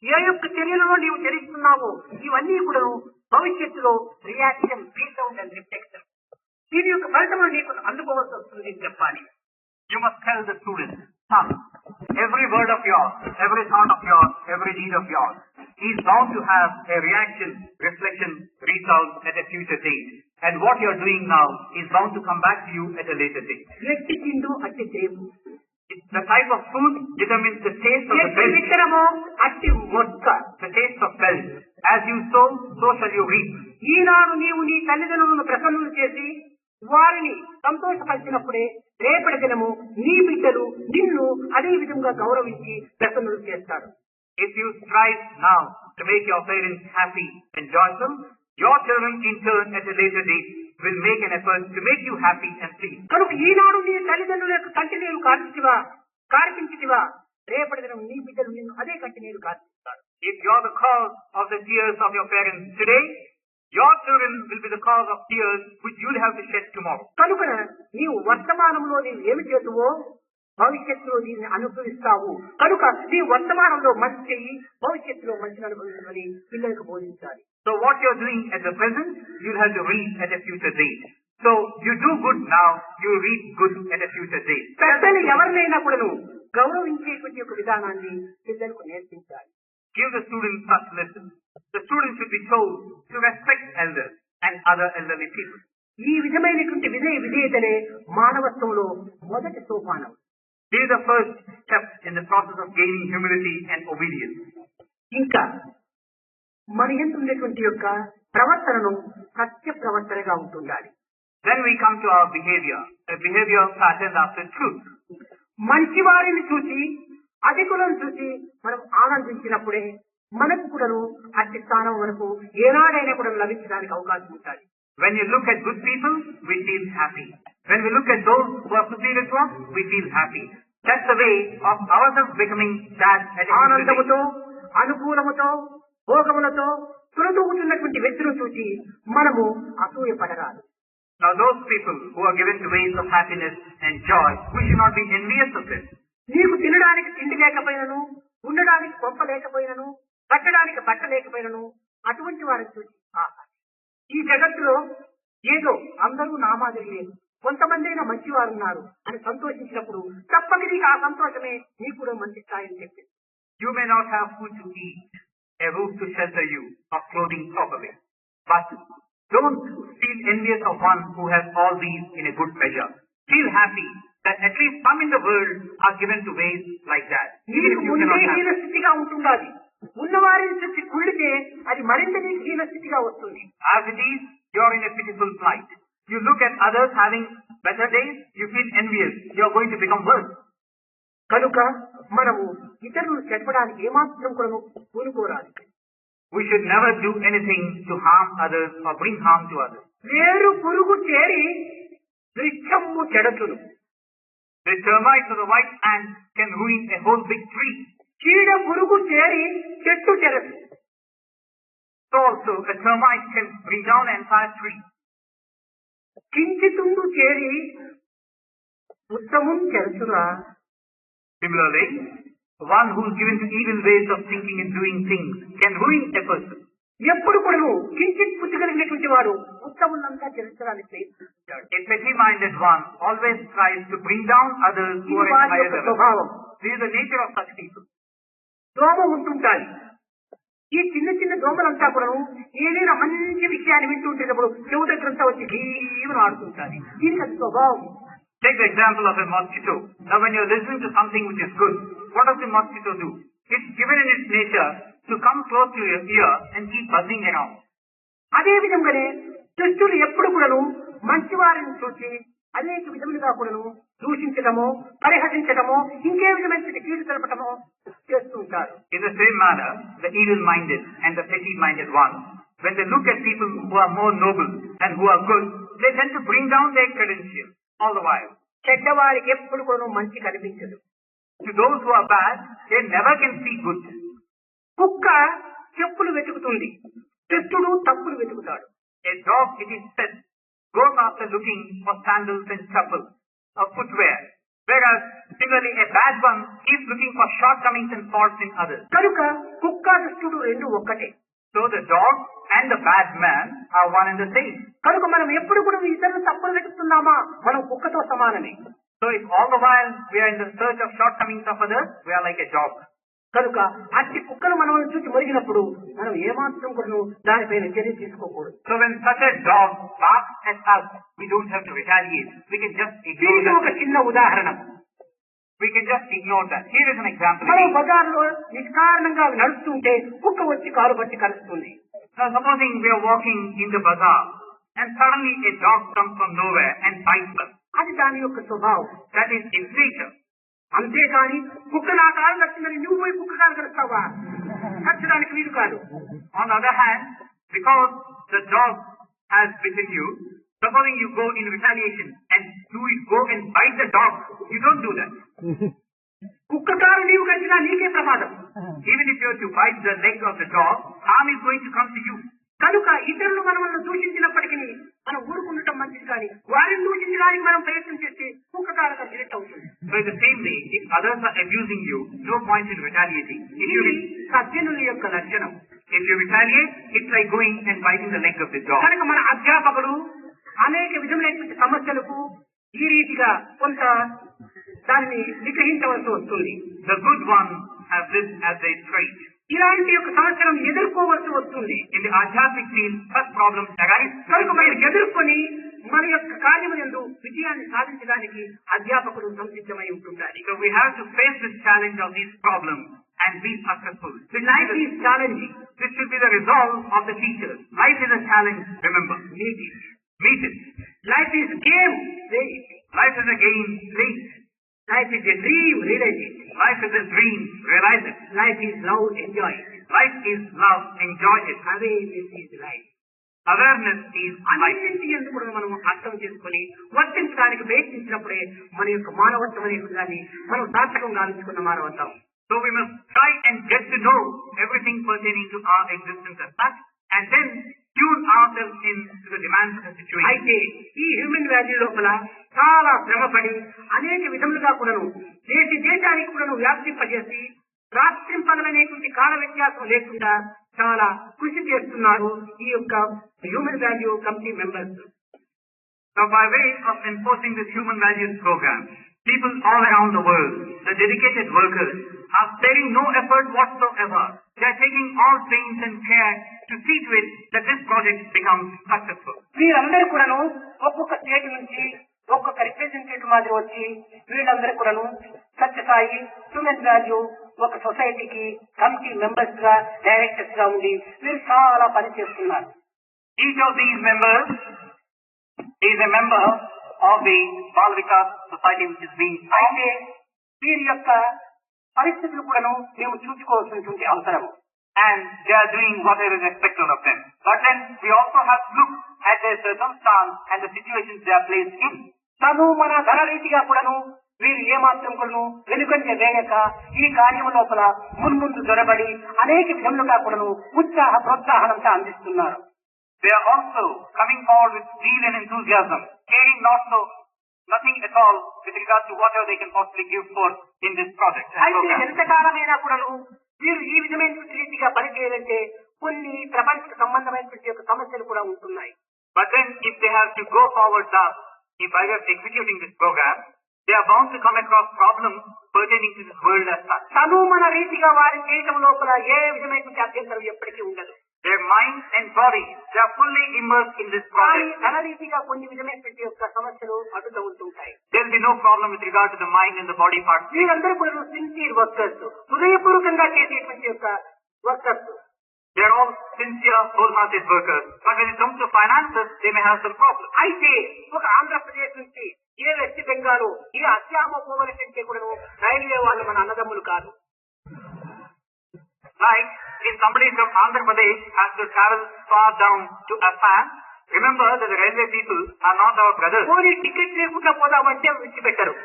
A: ఏ యొక్క చర్యలలో నీవు చరిస్తున్నావో, ఇవన్నీ కూడా భవిష్యత్తులో రియాక్షన్, ఫీల్డ్ అండ్ రిఫ్లెక్షన్, దీని యొక్క ఫలితము నీకు అందుకోవాల్సి వస్తుంది అని చెప్పాలి.
B: You must tell the students, son, every word of yours, every thought of yours, every deed of yours is bound to have a reaction, reflection, result at a future date. And what you are doing now is bound to come back to you at a later date.
A: ఎట్టి తిండు అట్టి దేవు,
B: The type of food determines the taste of the
A: ఎట్టి
B: belt.
A: విత్తనము అట్టి మొక్క.
B: The taste of belt. As you sow, so shall you reap.
A: ఈనాడు నీవు నీ తల్లిదండ్రులను ప్రసన్నులు చేసి వారిని సంతోషపరిచినప్పుడే రేపటి దినము నీ బిడ్డలు నిన్ను అదే విధంగా గౌరవించి ప్రసన్నులు చేస్తారు.
B: If you strive now to make your parents happy and joyful, your children in turn at a later date will make an effort to make you happy and pleased.
A: కనుక ఈనాడు నీ తల్లిదండ్రుల యొక్క కంటి నీరు కార్పించితివా రేపటి దినం నీ బిడ్డలు నిన్ను అదే కంటి నీరు కార్పిస్తారు.
B: If you are the cause of the tears of your parents today, your children will be the cause of tears which you will have to shed tomorrow.
A: కనుక నీవు వర్తమానంలో నీవు ఏమి చేతువో భవిష్యత్తులో దీన్ని అనుభవిస్తావు. కనుక నీ వర్తమానంలో మంచి చెయ్యి, భవిష్యత్తులో మంచిని అనుభవించమని పిల్లలకు బోధించాలి.
B: So what you are doing at the present, you will have to reap at a future date. So you do good now, you will reap good at a future date.
A: పెద్దలు ఎవరినైనా కూడా గౌరవించేటువంటి ఒక విధానాన్ని పిల్లలకు నేర్పించాలి.
B: Give the students such lessons. The students should be told to respect elders and other elderly people.
A: ఈ విధమైనటువంటి విధేయతనే మానవత్వంలో మొదటి సోపానం.
B: This is the first step in the process of gaining humility and obedience.
A: ఇంకా మన యందు ఉన్నటువంటి యొక్క ప్రవర్తనను సత్య ప్రవర్తనగా ఉంటుండాలి.
B: Then we come to our behavior, a behavior patterned after truth.
A: మంచి వారిని చూసి అధికులను చూసి మనం ఆనందించినప్పుడే మనకు కూడాను అట్టి స్థానం మనకు ఏనాడైనా కూడా లభించడానికి అవకాశం ఉంటుంది.
B: When you look at good people, we feel happy. When we look at those who are superior to us, we feel happy. That's the way of ourselves becoming that at a
A: ఆనందముతో, అనుకూలముతో, భోగములతో తులతూగుతున్నటువంటి వ్యక్తులను చూసి మనము అసూయ పడరాదు.
B: Now those people who are given to ways of happiness and joy, we should not be envious of them.
A: నీకు తినడానికి తిండి లేకపోయినను, ఉండడానికి కొంప లేకపోయినను, కట్టడానికి బట్ట లేకపోయినను అటువంటి వారిని చూసి ఈ జగత్తులో ఏదో అందరూ నా మాదిరి లేదు, కొంతమంది అయినా మంచివారు ఉన్నారు అని సంతోషించినప్పుడు తప్పక నీకు ఆ సంతోషమే నీకు కూడా మంచి స్థాయిని చెప్పింది.
B: You may not have food to eat, a roof to shelter you, or clothing properly. But don't feel envious of one who has all these in a good measure. Feel happy that at least some in the world are given to ways like that. Even
A: నీకు
B: if you
A: ముందే
B: cannot have.
A: హీనస్థితిగా ఉంటుండాలి. ఉన్నవారిని చూసి కుళ్ళితే అది మరింత నీకు హీనస్థితిగా వస్తుంది.
B: As it is, you are in a pitiful plight. You look at others having better days, you feel envious. You are going to become worse.
A: కనుక మనము ఇతరులను చెప్పడానికి ఏమాత్రం కూడా పూనుకోరాదు.
B: We should never do anything to harm others or bring harm to others.
A: వేరు పురుగు చేరి వృక్షము చెడచును.
B: The termites or the white ant can ruin a whole big tree.
A: చీడ పురుగు చేరి చెట్టు చెరచు.
B: So also a termite can bring down an entire tree.
A: కించితుండు చేరి ఉత్తమం చెరచురా.
B: Similarly, one who is given to evil ways of thinking and doing things can ruin a person.
A: ఎప్పుడు కూడా కించిత్ బుద్ధి కలిగినటువంటి వాడు ఉత్తములంతా చెరచడానికి ప్రయత్నిస్తాడు.
B: A petty-minded one always tries to bring down others who are in
A: వారి
B: higher
A: యొక్క
B: level.
A: స్వభావం.
B: This is the nature of such people.
A: దోమ ఉంటుంటాయి. ఈ చిన్న చిన్న దోమలంతా కూడా ఏదైనా మంచి విషయాన్ని వింటూ ఉంటేటప్పుడు చెవు దగ్గరంతా వచ్చి జీవనం ఆడుతుంటాయి. దీనికి అది స్వభావం.
B: Take the example of a mosquito. Now when you are listening to something which is good, what does the mosquito do? It's given in its nature to come close to your ear and keep buzzing around.
A: అదే విధంగానే దుష్టులు ఎప్పుడు కూడాను మంచి వారిని చూసి అనేక విధములుగా కూడాను దూషించడమో, పరిహసించడమో, ఇంకే విధమైన కీడు తెలపటమో చేస్తూ ఉంటారు.
B: In the same manner, the evil-minded and the petty-minded ones, when they look at people who are more noble and who are good, they tend to bring down their credentials all the while.
A: చెడ్డవారికి ఎప్పుడు కూడా మంచి కనిపించదు.
B: To those who are bad, they never can see good.
A: కుక్క చెప్పులు వెతుకుతుంది, దుష్టుడు తప్పులు వెతుకుతాడు.
B: A dog, it is said, goes after looking for sandals and chappals, or footwear. Whereas, similarly, a bad one keeps looking for shortcomings and faults in others.
A: కనుక కుక్క దుష్టుడు రెండు ఒక్కటే.
B: So the dog and the bad man are one and the same.
A: కనుక మనం ఎప్పుడు కూడా ఇతరులు తప్పులు వెతుకుతున్నామా, మనం కుక్కతో సమానమే.
B: So if all the while we are in the search of shortcomings of others, we are like a dog.
A: కనుక అట్టి కుక్కలు మనం చూసి మొరిగినప్పుడు మనం ఏమాత్రం కూడా దానిపైన చర్య తీసుకోకూడదు.
B: So when such a dog barks at us, we don't have to retaliate. We can just ignore
A: దీనికి ఒక
B: that.
A: చిన్న ఉదాహరణ.
B: We can just ignore that. Here is an example.
A: మనం బజార్లో నిష్కారణంగా నడుస్తుంటే కుక్క వచ్చి కారు పట్టి కలుస్తుంది.
B: Now supposing we are walking in the bazaar and suddenly a dog comes from nowhere and bites us.
A: అది దాని యొక్క స్వభావం.
B: That is its nature.
A: అంతేకాని కుక్క నా కారు కట్టిందని నువ్వు పోయి కుక్క కారు కలుస్తావా, కట్టడానికి వీలు కాదు.
B: On the other hand, because the dog has bitten you, supposing you go in retaliation and you go and bite the dog, you don't do that.
A: కుక్క కారు నీవు కట్టినా నీకే ప్రమాదం.
B: Even if you are to bite the leg of the dog, harm is going to come to you.
A: కనుక ఇతరులు మనల్ని దూషించినప్పటికీ మనం ఊరుకుండటం మంచిది, కానీ వారిని దూషించడానికి మనం ప్రయత్నం చేస్తే కుక్క కారు కట్టినట్టు అవుతుంది.
B: So in the same way, if others are abusing you, no point in retaliating.
A: ఇది సజ్జనుల యొక్క లక్షణం.
B: If you retaliate, it's like going and biting the leg of the dog.
A: కనుక మన అధ్యాపకులు అనేక విధములైనటువంటి సమస్యలకు ఈ రీతిగా కొంత దాన్ని నిగ్రహించవలసి వస్తుంది.
B: The good ones have this as their trait.
A: ఇలాంటి యొక్క సమస్యలను ఎదుర్కోవలసి వస్తుంది.
B: In the Adhyatmic field, such problems arise.
A: కనుక మనం ఎదుర్కొని మన యొక్క కార్యములందు విజయాన్ని సాధించడానికి అధ్యాపకులు సంసిద్ధమై ఉంటుంటారు.
B: So we have to face this challenge of these problems and be successful.
A: Life is challenging.
B: This should be the resolve of the teachers. Life is a challenge, remember.
A: Meet it.
B: Meet it.
A: Life is game. Play it.
B: Life is a game, play it.
A: Life is a dream. Realize it.
B: Life is a dream, realize it.
A: Life is love. Enjoy it.
B: Life is love, enjoy it.
A: Awareness is life.
B: Awareness is life.
A: అన్నింటి ఎందుకు కూడా మనం అర్థం చేసుకుని వర్తించడానికి ప్రయత్నించినప్పుడే మన యొక్క మానవత్వం అనే దాన్ని మనం సార్థకంగా ఆలోచుకున్న మానవత్వం.
B: So we must try and get to know everything pertaining to our existence as such, and then tune ourselves in to the demands of the situation.
A: అయితే ఈ హ్యూమన్ వాల్యూ లోపల చాలా శ్రమపడి అనేక విధములుగా కూడాను దేశానికి కూడాను వ్యాప్తింపజేసి రాత్రింపగలనేటువంటి కాల వ్యత్యాసం లేకుండా చాలా కృషి చేస్తున్నారు ఈ యొక్క human value committee members.
B: So by way of enforcing this human values program, people all around the world, the dedicated workers, are sparing no effort whatsoever. They are taking all pains and care to see to it that this project becomes successful.
A: వీరందరూ కూడాను ఒక్కొక్క state నుంచి ఒక్కొక్క representative మాదిరి వచ్చి వీళ్ళందరూ కూడాను Sathya Sai human value ఒక సొసైటీకి కమిటీ మెంబర్స్ గా డైరెక్టర్స్ గా ఉండి వీరు చాలా పని చేస్తున్నారు.
B: Each of these members is a member of the Bal Vikas Society which is being formed.
A: అయితే వీరి యొక్క పరిస్థితులు కూడాను మేము చూసుకోవాల్సినటువంటి అవసరం.
B: And they are doing whatever is expected of them. But then we also have to look at their circumstance and the situations they are placed in.
A: తను మన ధన రీతిగా కూడాను వీరు ఏమాత్రం కూడాను వెనుకంజ వేయక ఈ కార్యం లోపల మున్ముందు దొరబడి అనేక విధములుగా కూడాను ఉత్సాహ ప్రోత్సాహనంతో అందిస్తున్నారు.
B: They are also coming forward with zeal and enthusiasm, caring nothing at all with regard to whatever they can possibly give forth in this project.
A: అయితే ఎంతకాలమైనా కూడాను వీరు ఈ విధమైనటువంటి రీతిగా పనిచేయాలంటే కొన్ని ప్రపంచ సంబంధమైనటువంటి యొక్క సమస్యలు కూడా ఉంటున్నాయి.
B: But then if they have to go forward thus, if by way of executing this program, they are bound to come across problems pertaining to this world as such.
A: తను మన రీతిగా వారి చేయటం లోపల ఏ విధమైనటువంటి అభ్యంతరం ఎప్పటికీ ఉండదు.
B: Their mind and body, they are fully immersed in this
A: కానీ
B: project.
A: ధన రీతిగా కొన్ని విధమైనటువంటి యొక్క సమస్యలు అడ్డుతూ ఉంటుంటాయి.
B: There will be no problem with regard to the mind and the body parts.
A: వీరందరూ కూడా సిన్సియర్ వర్కర్స్, హృదయపూర్వకంగా చేసేటువంటి యొక్క workers.
B: They are all sincere, wholehearted workers. But when it comes to finances, they may have some problems.
A: అయితే ఒక ఆంధ్రప్రదేశ్ నుంచి ఏ west Bengal ఏ అస్సామో పోవలసింటే కూడా railway వాళ్ళు మన అన్నదమ్ములు కాదు.
B: Like if somebody from Andhra Pradesh has to travel far down to Assam, remember that the railway people are not our brothers.
A: పోనీ ticket లేకుండా పోదామంటే విడిచిపెట్టరు.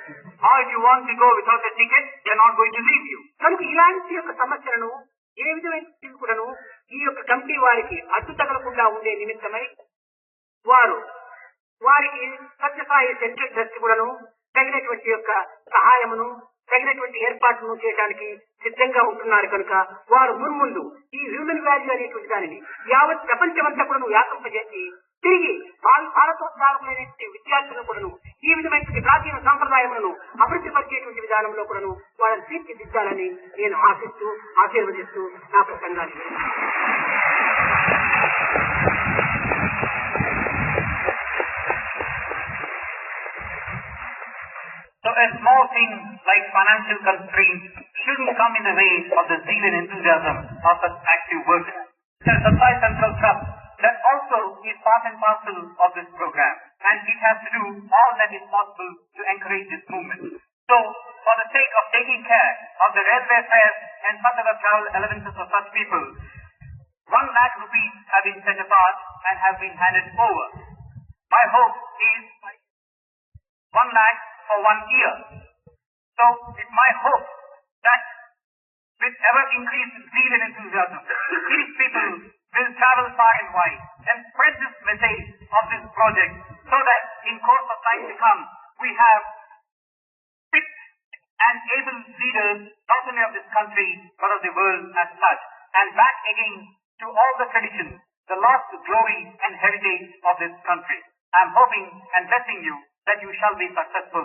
B: Or if you want to go without a ticket, they are not going to leave you.
A: కనుక ఇలాంటి యొక్క సమస్యలను ఏ విధమైన కూడాను ఈ యొక్క కమిటీ వారికి అడ్డు తగలకుండా ఉండే నిమిత్తమై వారికి సత్యసాయి సెంట్రల్ ట్రస్ట్ కూడాను తగినటువంటి యొక్క సహాయమును తగినటువంటి ఏర్పాట్లను చేయడానికి సిద్ధంగా ఉంటున్నారు కనుక వారు మున్ముందు ఈ హ్యూమన్ వాల్యూ అనేటువంటి దానిని యావత్ ప్రపంచమంతా కూడా వ్యాపింపజేసి తిరిగి భారతోద్ధారకులైనటువంటి విద్యార్థులను కూడాను ఈ విధమైనటువంటి ప్రాచీన సాంప్రదాయములను అభివృద్ధి పరిచేటువంటి విధానంలో కూడాను వాళ్ళని తీర్చిదిద్దాలని నేను ఆశిస్తూ ఆశీర్వదిస్తూ నా ప్రసంగాన్ని
B: So a small thing like financial constraints shouldn't come in the way of the zeal and enthusiasm of such active work. The Satsai Central Trust that also is part and parcel of this program, and it has to do all that is possible to encourage this movement. So, for the sake of taking care of the railway fares and some other travel allowances of such people, 1 lakh rupees have been set apart and have been handed over. My hope is 1 lakh for 1 year. So, it's my hope that with ever increased zeal and enthusiasm, these people will travel far and wide and spread this message of this project so that in course of time to come, we have fit and able leaders not only of this country but of the world as such, and back again to all the traditions, the lost glory and heritage of this country. I am hoping and blessing you that you shall be successful,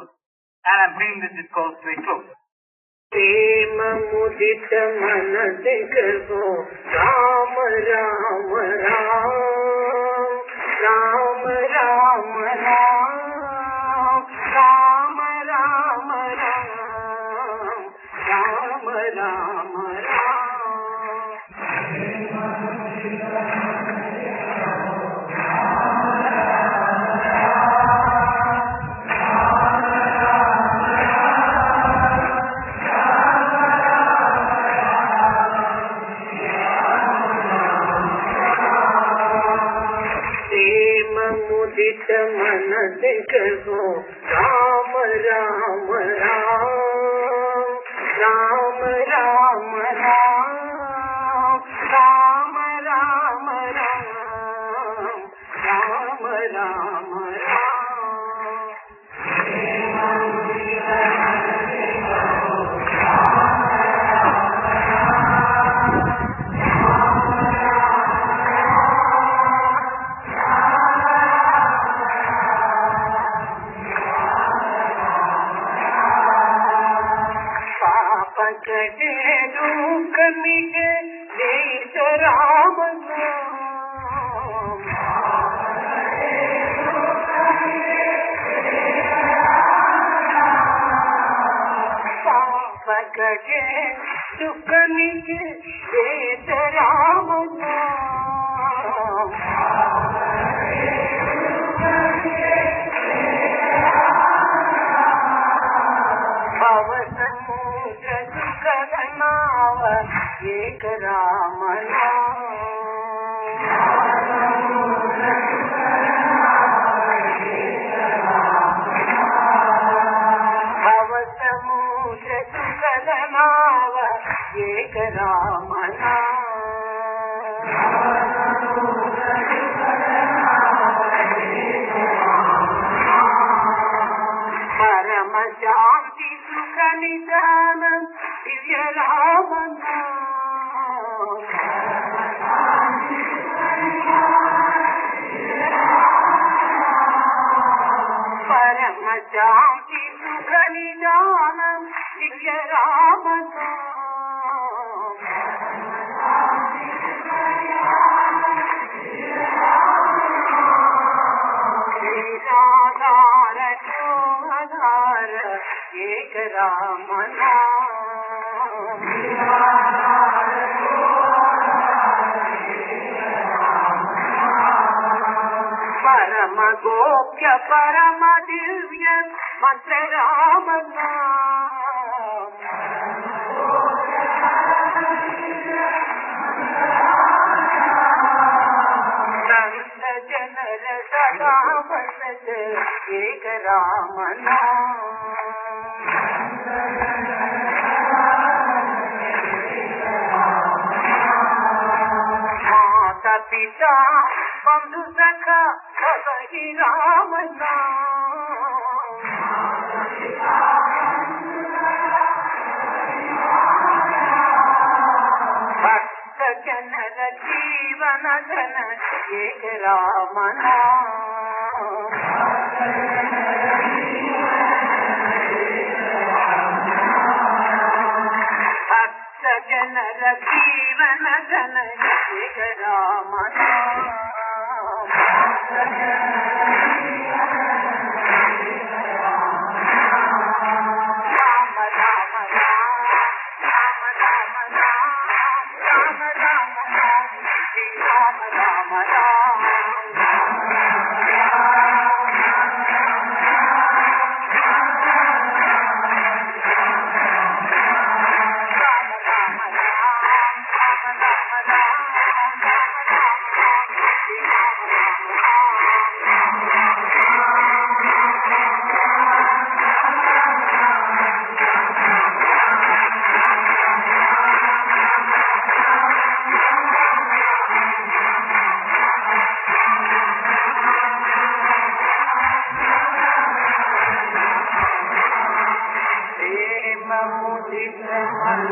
B: and I am bringing this discourse to a close.
A: प्रेम मुदित मन देखो राम राम राम राम राम राम राम राम राम राम मुदित मन देखो राम राम राम राम राम राम राम राम राम कमिटे देश राम पकड़े दुख मिटे देश राम एक राम भव समुद्र सुखद नाव एक राम परम शांति सुख निधान दिव्य राम परम शांति सुख निधान दिव्य राम निराधार को आधार एक राम परम गोप्य परम दिव्य मंत्र राम संत जनर सदा बसत एक राम माता पिता बंधु सखा सही राम
C: जनर जीवन धन एक राम नाम भक्त जनर जीवन धन एक राम नाम मुदित मन